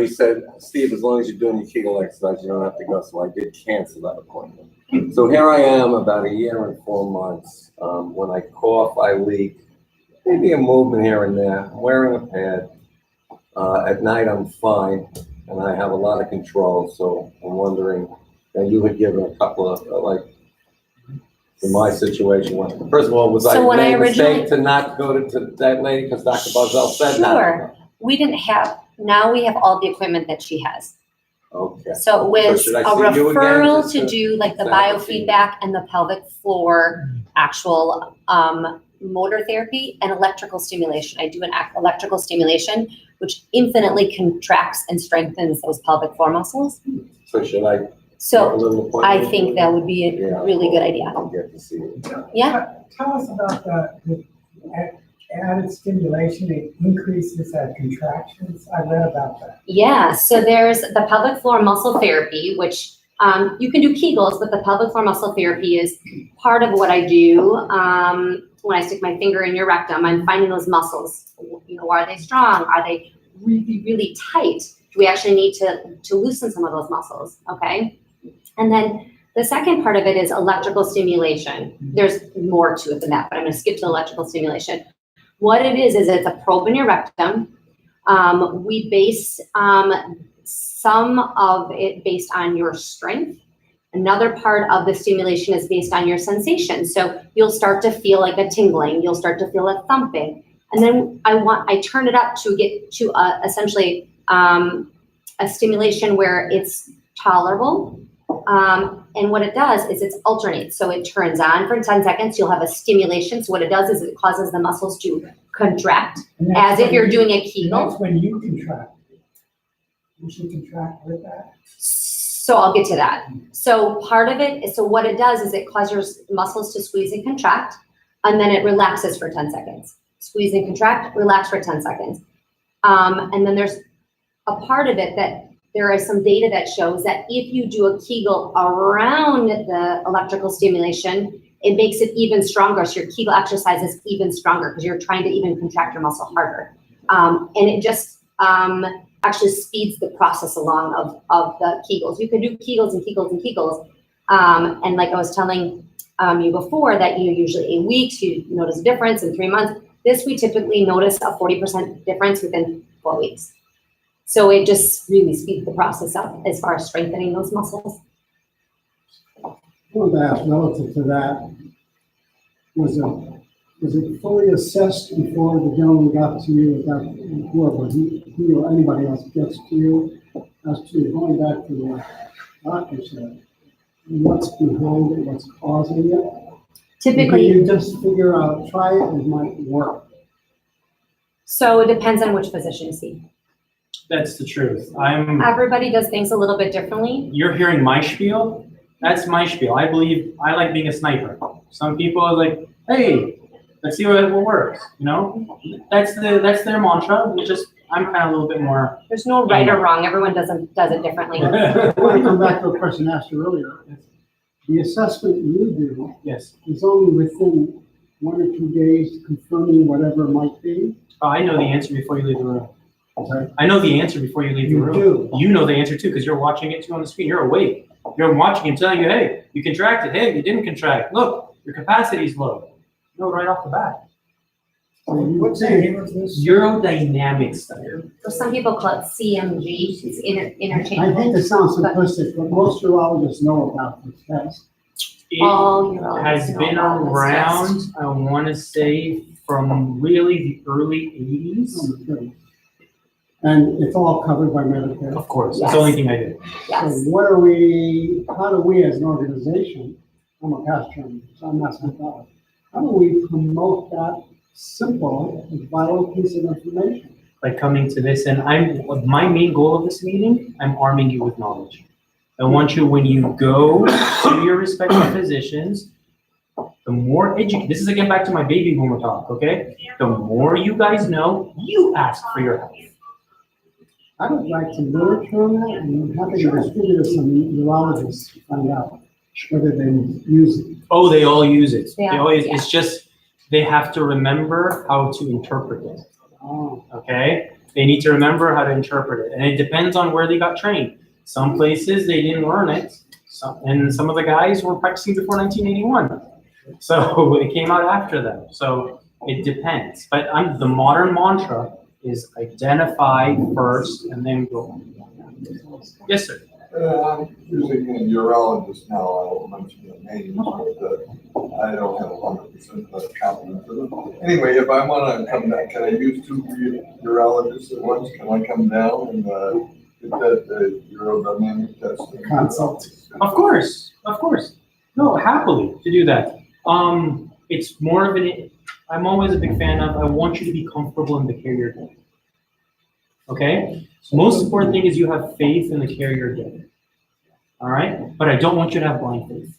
He said, Steve, as long as you're doing your Kegel exercise, you don't have to go, so I did cancel that appointment. So here I am, about 1 year and 4 months. When I cough, I leak, maybe a movement here and there. I'm wearing a pad. At night, I'm fine. And I have a lot of control, so I'm wondering, and you had given a couple of, in my situation, first of all, was I made a mistake to not go to that lady because Dr. Barzell said that? Sure. We didn't have, now we have all the equipment that she has. Okay. So it was should I a see you again referral just to to do like the establish it? biofeedback and the pelvic floor actual motor therapy and electrical stimulation. I do an electrical stimulation which infinitely contracts and strengthens those pelvic floor muscles. So should I? make a So little appointment I with think you? that would be a Yeah, really good idea. I'll get to see you. Yeah. Tell us about the added stimulation, it increases contractions. I read about that. Yeah, so there's the pelvic floor muscle therapy, which you can do Kegels, but the pelvic floor muscle therapy is part of what I do. When I stick my finger in your rectum, I'm finding those muscles. You know, are they strong? Are they really, really tight? Do we actually need to loosen some of those muscles? Okay. And then the second part of it is electrical stimulation. There's more to it than that, but I'm going to skip to electrical stimulation. What it is it's a probe in your rectum. We base some of it based on your strength. Another part of the stimulation is based on your sensation. So you'll start to feel like a tingling. You'll start to feel a thumping. And then I turn it up to get to essentially a stimulation where it's tolerable. And what it does is it alternates. So it turns on for 10 seconds. You'll have a stimulation. So what it does is it causes the muscles to contract And that's as if when you're you- doing a and Kegel. that's when you contract. You should contract with that. So I'll get to that. So part of it is, so what it does is it causes your muscles to squeeze and contract, and then it relaxes for 10 seconds. Squeeze and contract, relax for 10 seconds. And then there's a part of it that there is some data that shows that if you do a Kegel around the electrical stimulation, it makes it even stronger. So your Kegel exercise is even stronger because you're trying to even contract your muscle harder. And it just actually speeds the process along of the Kegels. You can do Kegels and Kegels and Kegels. And like I was telling you before, that you usually 8 weeks, you notice a difference in 3 months. This, we typically notice a 40% difference within 4 weeks. So it just really speeds the process up as far as strengthening those muscles. I wanted to ask relative to that, was it fully assessed before the gentleman got to you, whoever, he or anybody else gets to you, as to going back to the doctor said, what's behind it, what's causing it? Typically, You just figure out, try it, it might work. so it depends on which physician you see. That's the truth. Everybody does things a little bit differently. You're hearing my spiel. That's my spiel. I believe I like being a sniper. Some people are like, hey, let's see what works. You know, that's their mantra. It's just I'm kind of a little bit more. There's no right or wrong. Everyone does it differently. I want to come back to a question asked earlier. The assessment you do Yes. is only within 1 or 2 days confirming whatever it might be. Oh, I know the answer before you leave the room. Okay. I know the answer before you leave the You room. do. You know the answer too, because you're watching it too on the screen. You're awake. You're watching and telling you, hey, you contracted. Hey, you didn't contract. Look, your capacity is low. You know right off the bat. What's the name of this? Urodynamic study. So some people call it CMG. It's I interchangeable. hate to sound simplistic, but most urologists know about this test. It All urologists has know been about this around, test. I want to say, from really the early 80s. Oh, my goodness. And it's all covered by Medicare. Of course, that's the only thing I do. So Yes. how do we as an organization, I'm a past chairman, so I'm asking about, how do we promote that simple, vital piece of information? By coming to this, and my main goal of this meeting, I'm arming you with knowledge. I want you, when you go to your respective physicians, the more this is again back to my baby boomer talk, okay? The more you guys know, you ask for your help. I would like to literature on that and have it distributed to some urologists to find out whether they use it. Oh, they all use it. Yeah, They always, yeah. it's just, they have to remember how to interpret it. Oh, Okay, they need to remember how to interpret it, and it depends on where they got trained. Some places they didn't learn it, and some of the guys were practicing before 1981, so it came out after them. So it depends. But the modern mantra is identify first and then go on. Yes, sir. I'm using a urologist now, I won't mention the name, but I don't have 100% confidence in them. Anyway, if I wanna come back, can I use 2 urologists at once? Can I come down and get that urodynamic test? Consult. Of course. No, happily to do that. It's more of I'm always a big fan of, I want you to be comfortable in the care you're doing. okay? Most important thing is you have faith in the care you're getting, all right? But I don't want you to have blind faith.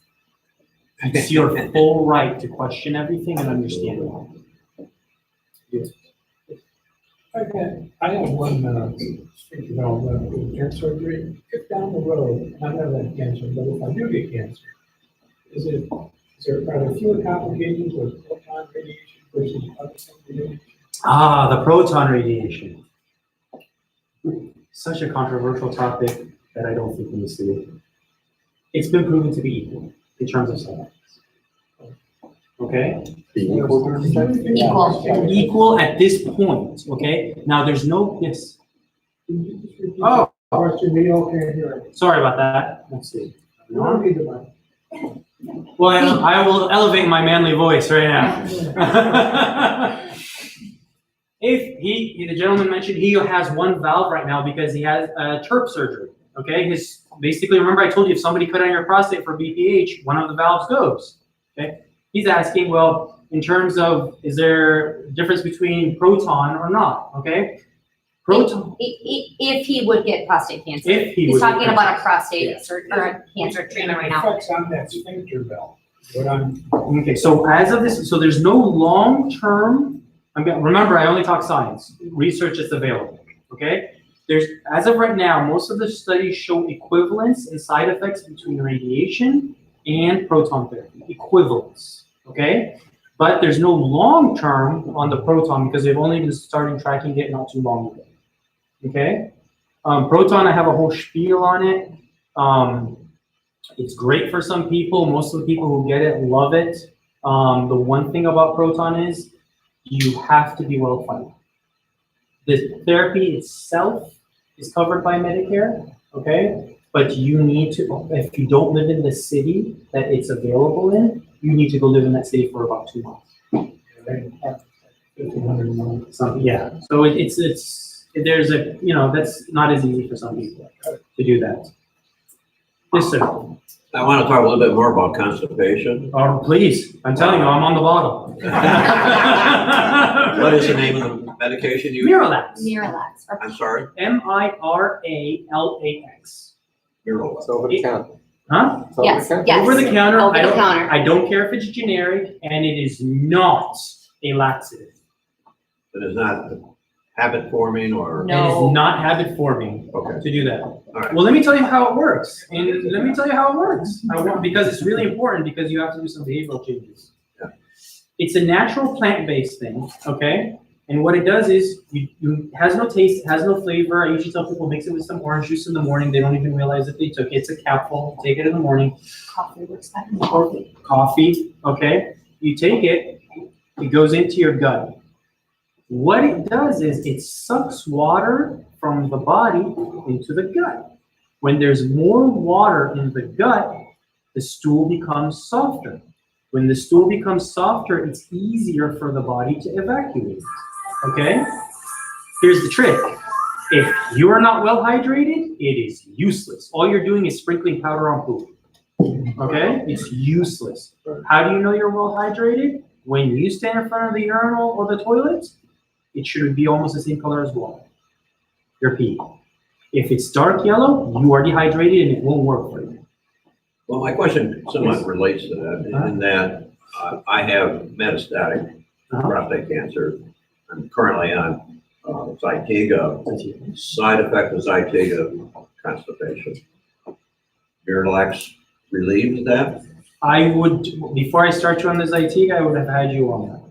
It's your full right to question everything and understand it. Yes. Okay, I have one, speaking about cancer surgery. If down the road, I have that cancer, but if I do get cancer, are there fewer complications with proton radiation versus other radiation? Ah, the proton radiation. Such a controversial topic that I don't think needs to be. It's been proven to be equal in terms of side effects. Okay? Equal. Equal at this point, okay? Now, there's no, yes. Oh, Question, we all can't hear it. sorry about that. Let's see. You don't need the mic. Well, I will elevate my manly voice right now. If the gentleman mentioned he has one valve right now because he has a TURP surgery, okay? Basically, remember I told you if somebody cut on your prostate for BPH, one of the valves goes, okay? He's asking, well, in terms of, is there a difference between proton or not, okay? Proton, If he would get prostate cancer. if he He's was. talking about a prostate Yeah. or a cancer treatment right now. Effects on that sphincter valve. What I'm, Okay, so as of this, so there's no long-term, remember, I only talk science, research is available, okay? As of right now, most of the studies show equivalence in side effects between radiation and proton therapy, equivalence, okay? But there's no long-term on the proton because they've only been starting tracking it not too long ago, okay? Proton, I have a whole spiel on it. It's great for some people. Most of the people who get it love it. The one thing about proton is you have to be well funded. The therapy itself is covered by Medicare, okay? But you need to, if you don't live in the city that it's available in, you need to go live in that city for about 2 months. Something, yeah. So there's a, that's not as easy for some people to do that. Yes, sir. I want to talk a little bit more about constipation. Oh, please, I'm telling you, I'm on the bottle. What is the name of the medication you? Miralax. Miralax. I'm sorry? Miralax. Miralax. It's over the counter. Huh? It's over the Yes, counter. yes. Over the counter. Over the counter. I don't care if it's generic, and it is not a laxative. It is not habit forming or? It is not habit forming Okay. to do that. All right. Well, let me tell you how it works. And let me tell you how it works. Because it's really important because you have to do some behavioral changes. Yeah. It's a natural plant-based thing, okay? And what it does is, it has no taste, it has no flavor. I usually tell people mix it with some orange juice in the morning. They don't even realize that they took it. It's a capsule. Take it in the morning. Coffee works better. Coffee, okay? You take it, it goes into your gut. What it does is it sucks water from the body into the gut. When there's more water in the gut, the stool becomes softer. When the stool becomes softer, it's easier for the body to evacuate. Okay? Here's the trick. If you are not well hydrated, it is useless. All you're doing is sprinkling powder on poop. Okay? It's useless. How do you know you're well hydrated? When you stand in front of the urinal or the toilet, it should be almost the same color as water. Your pee. If it's dark yellow, you are dehydrated and it won't work for you. Well, my question somewhat relates to that, in that I have metastatic prostate cancer. I'm currently on Zytiga. Side effect of Zytiga, constipation. Miralax relieves that? I would, before I start you on the Zytiga, I would have had you on that.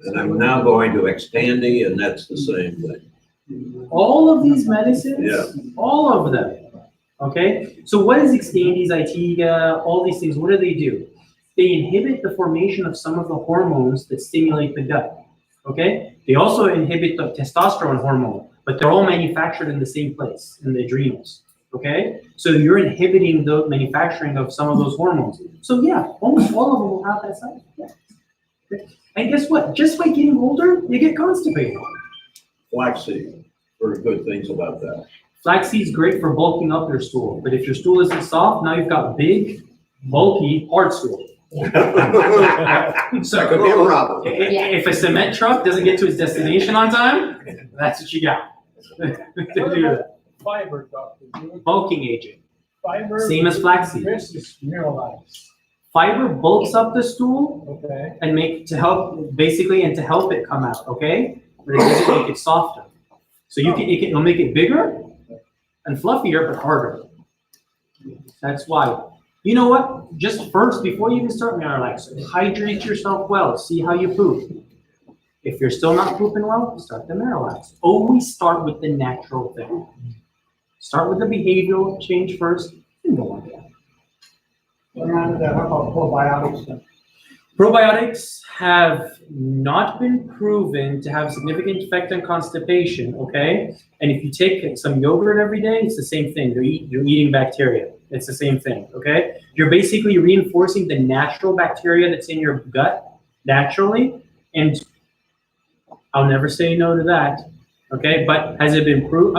And I'm now going to Xtandi, and that's the same thing. All of these medicines, Yeah. all of them, okay? So what is Xtandi, Zytiga, all these things, what do? They inhibit the formation of some of the hormones that stimulate the gut, okay? They also inhibit the testosterone hormone, but they're all manufactured in the same place, in the adrenals, okay? So you're inhibiting the manufacturing of some of those hormones. So yeah, almost all of them will have that side effect. Okay? And guess what? Just by getting older, you get constipated. Flaxseed, very good things about that. Flaxseed's great for bulking up your stool, but if your stool isn't soft, now you've got big, bulky, hard stool. So that could be a problem. If a cement truck doesn't get to its destination on time, that's what you got. do that. Fiber, doctor. Bulking agent. Fiber. Same as flaxseed. Versus mineralized. Fiber bulks up the stool Okay. and to help it come out, okay? But it doesn't make it softer. So it'll make it bigger and fluffier, but harder. That's why. You know what? Just first, before you even start Miralax, hydrate yourself well. See how you poop. If you're still not pooping well, start the Miralax. Always start with the natural thing. Start with the behavioral change first, and go on down. Around that, how about probiotics then? Probiotics have not been proven to have significant effect on constipation, okay? And if you take some yogurt every day, it's the same thing. You're eating bacteria. It's the same thing, okay? You're basically reinforcing the natural bacteria that's in your gut naturally, and I'll never say no to that, okay? But has it been proved?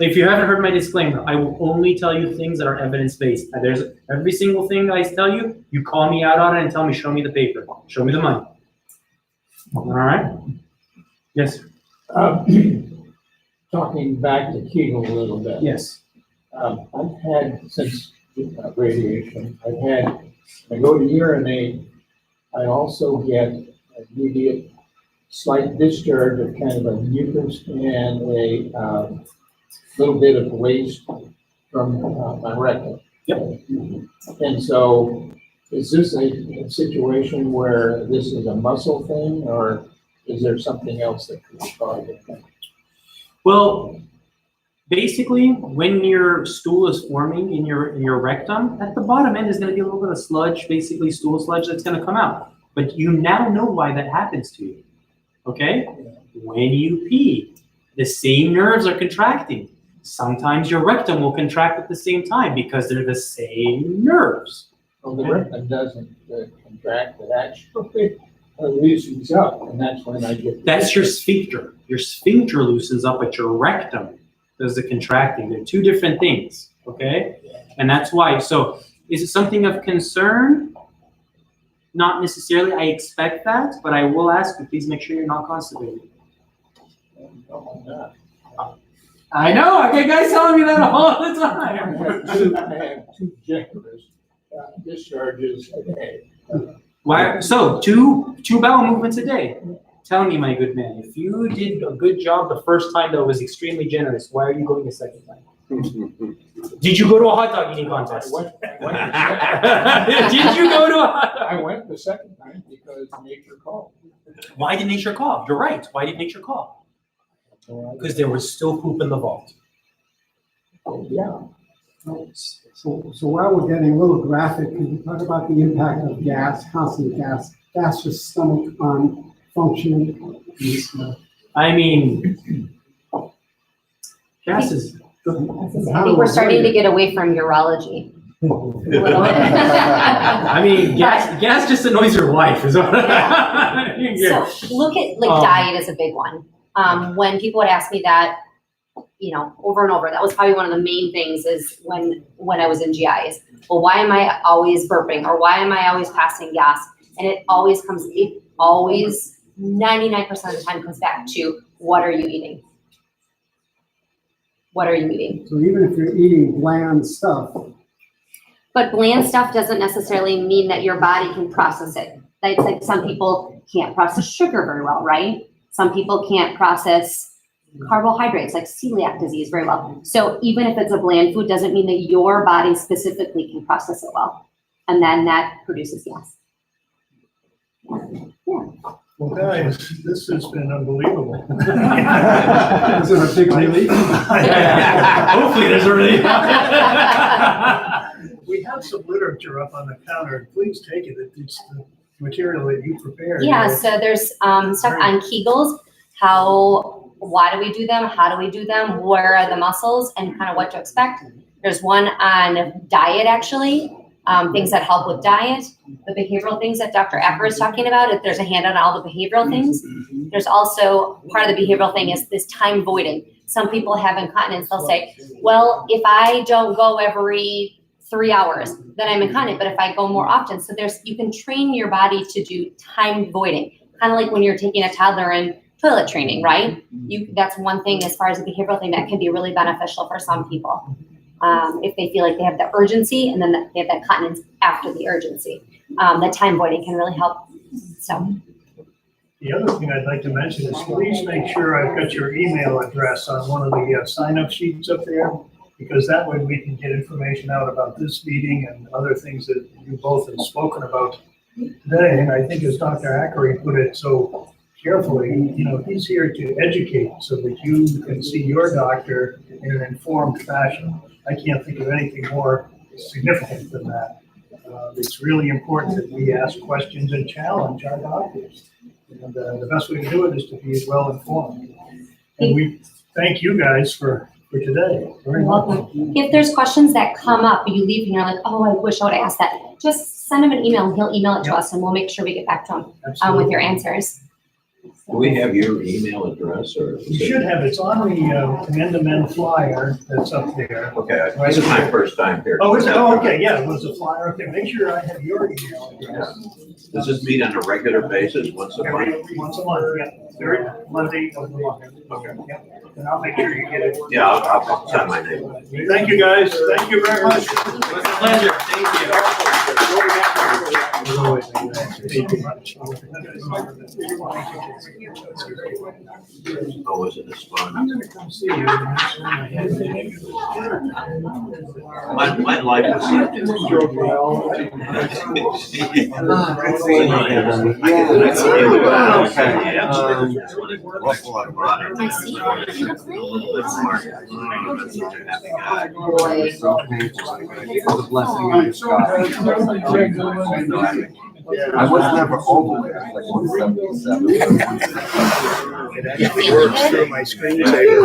If you haven't heard my disclaimer, I will only tell you things that are evidence-based. There's every single thing I tell you, you call me out on it and tell me, show me the paper, show me the money. All right? Yes. Talking back to Kegel a little bit. Yes. I've had, since radiation, I go to urinate, I also get immediate slight discharge of kind of a mucus and a little bit of waste from my rectum. Yep. And so, is this a situation where this is a muscle thing, or is there something else that could cause it? Well, basically, when your stool is forming in your rectum, at the bottom end is going to be a little bit of sludge, basically stool sludge that's going to come out. But you now know why that happens to you, okay? When you pee, the same nerves are contracting. Sometimes your rectum will contract at the same time because they're the same nerves. Well, the rectum doesn't contract, it actually loosens up, and that's when I get. That's your sphincter. Your sphincter loosens up, but your rectum does the contracting. They're two different things, okay? And that's why. So is it something of concern? Not necessarily. I expect that, but I will ask you, please make sure you're not constipated. I know, I get guys telling me that all the time. I have two generous discharges a day. Why? So two bowel movements a day. Tell me, my good man, if you did a good job the first time that was extremely generous, why are you going the second time? Did you go to a hot dog eating contest? I went Did you go to a hot dog? I went the second time because nature called. Why did nature call? You're right. Why did nature call? Because there was still poop in the vault. Yeah. So while we're getting a little graphic, can you talk about the impact of gas, constant gaseous stomach on functioning? I mean, gas is. I think we're starting to get away from urology. I mean, gas just annoys your wife, is what. So look at diet is a big one. When people would ask me that, over and over, that was probably one of the main things is when I was in GI is, well, why am I always burping or why am I always passing gas? And it always 99% of the time comes back to what are you eating? What are you eating? So even if you're eating bland stuff. But bland stuff doesn't necessarily mean that your body can process it. It's like some people can't process sugar very well, right? Some people can't process carbohydrates like celiac disease very well. So even if it's a bland food, doesn't mean that your body specifically can process it well. And then that produces gas. Yeah. Well, guys, this has been unbelievable. Is it a big relief? Hopefully there's a relief. We have some literature up on the counter. Please take it. It's the material that you prepared. Yeah, so there's stuff on Kegels, why do we do them? How do we do them? Where are the muscles and kind of what to expect? There's one on diet, actually, things that help with diet, the behavioral things that Dr. Acker is talking about. If there's a handout on all the behavioral things. There's also part of the behavioral thing is this time voiding. Some people have incontinence. They'll say, well, if I don't go every 3 hours, then I'm incontinent. But if I go more often, so you can train your body to do time voiding. Kind of like when you're taking a toddler and toilet training, right? That's one thing as far as a behavioral thing that can be really beneficial for some people. If they feel like they have the urgency and then they have that continence after the urgency. The time voiding can really help. So. The other thing I'd like to mention is please make sure I've got your email address on one of the sign-up sheets up there, because that way we can get information out about this meeting and other things that you both have spoken about today. And I think as Dr. Ackery put it so carefully, you know, he's here to educate so that you can see your doctor in an informed fashion. I can't think of anything more significant than that. It's really important that we ask questions and challenge our doctors. And the best way to do it is to be as well informed. And we thank you guys for today. Very much. If there's questions that come up, you leave and you're like, oh, I wish I would have asked that, just send him an email and he'll email it to us and we'll make sure we get back to him with your answers. Do we have your email address or? You should have, it's on the Commend the Men flyer that's up there. Okay, this is my first time here. Oh, is it? Oh, okay, yeah, it was a flyer. Okay, make sure I have your email address. Does this meet on a regular basis, once a month? Once a month, yeah, third Monday of the month. Okay. Yep. And I'll make sure you get it. Yeah, I'll send my name. Thank you, guys. Thank you very much. It was a pleasure. Thank you. Oh, was it this fun? I'm gonna come see you. My life was such a I was never overweight, I was like 177. It actually works through my screensaver.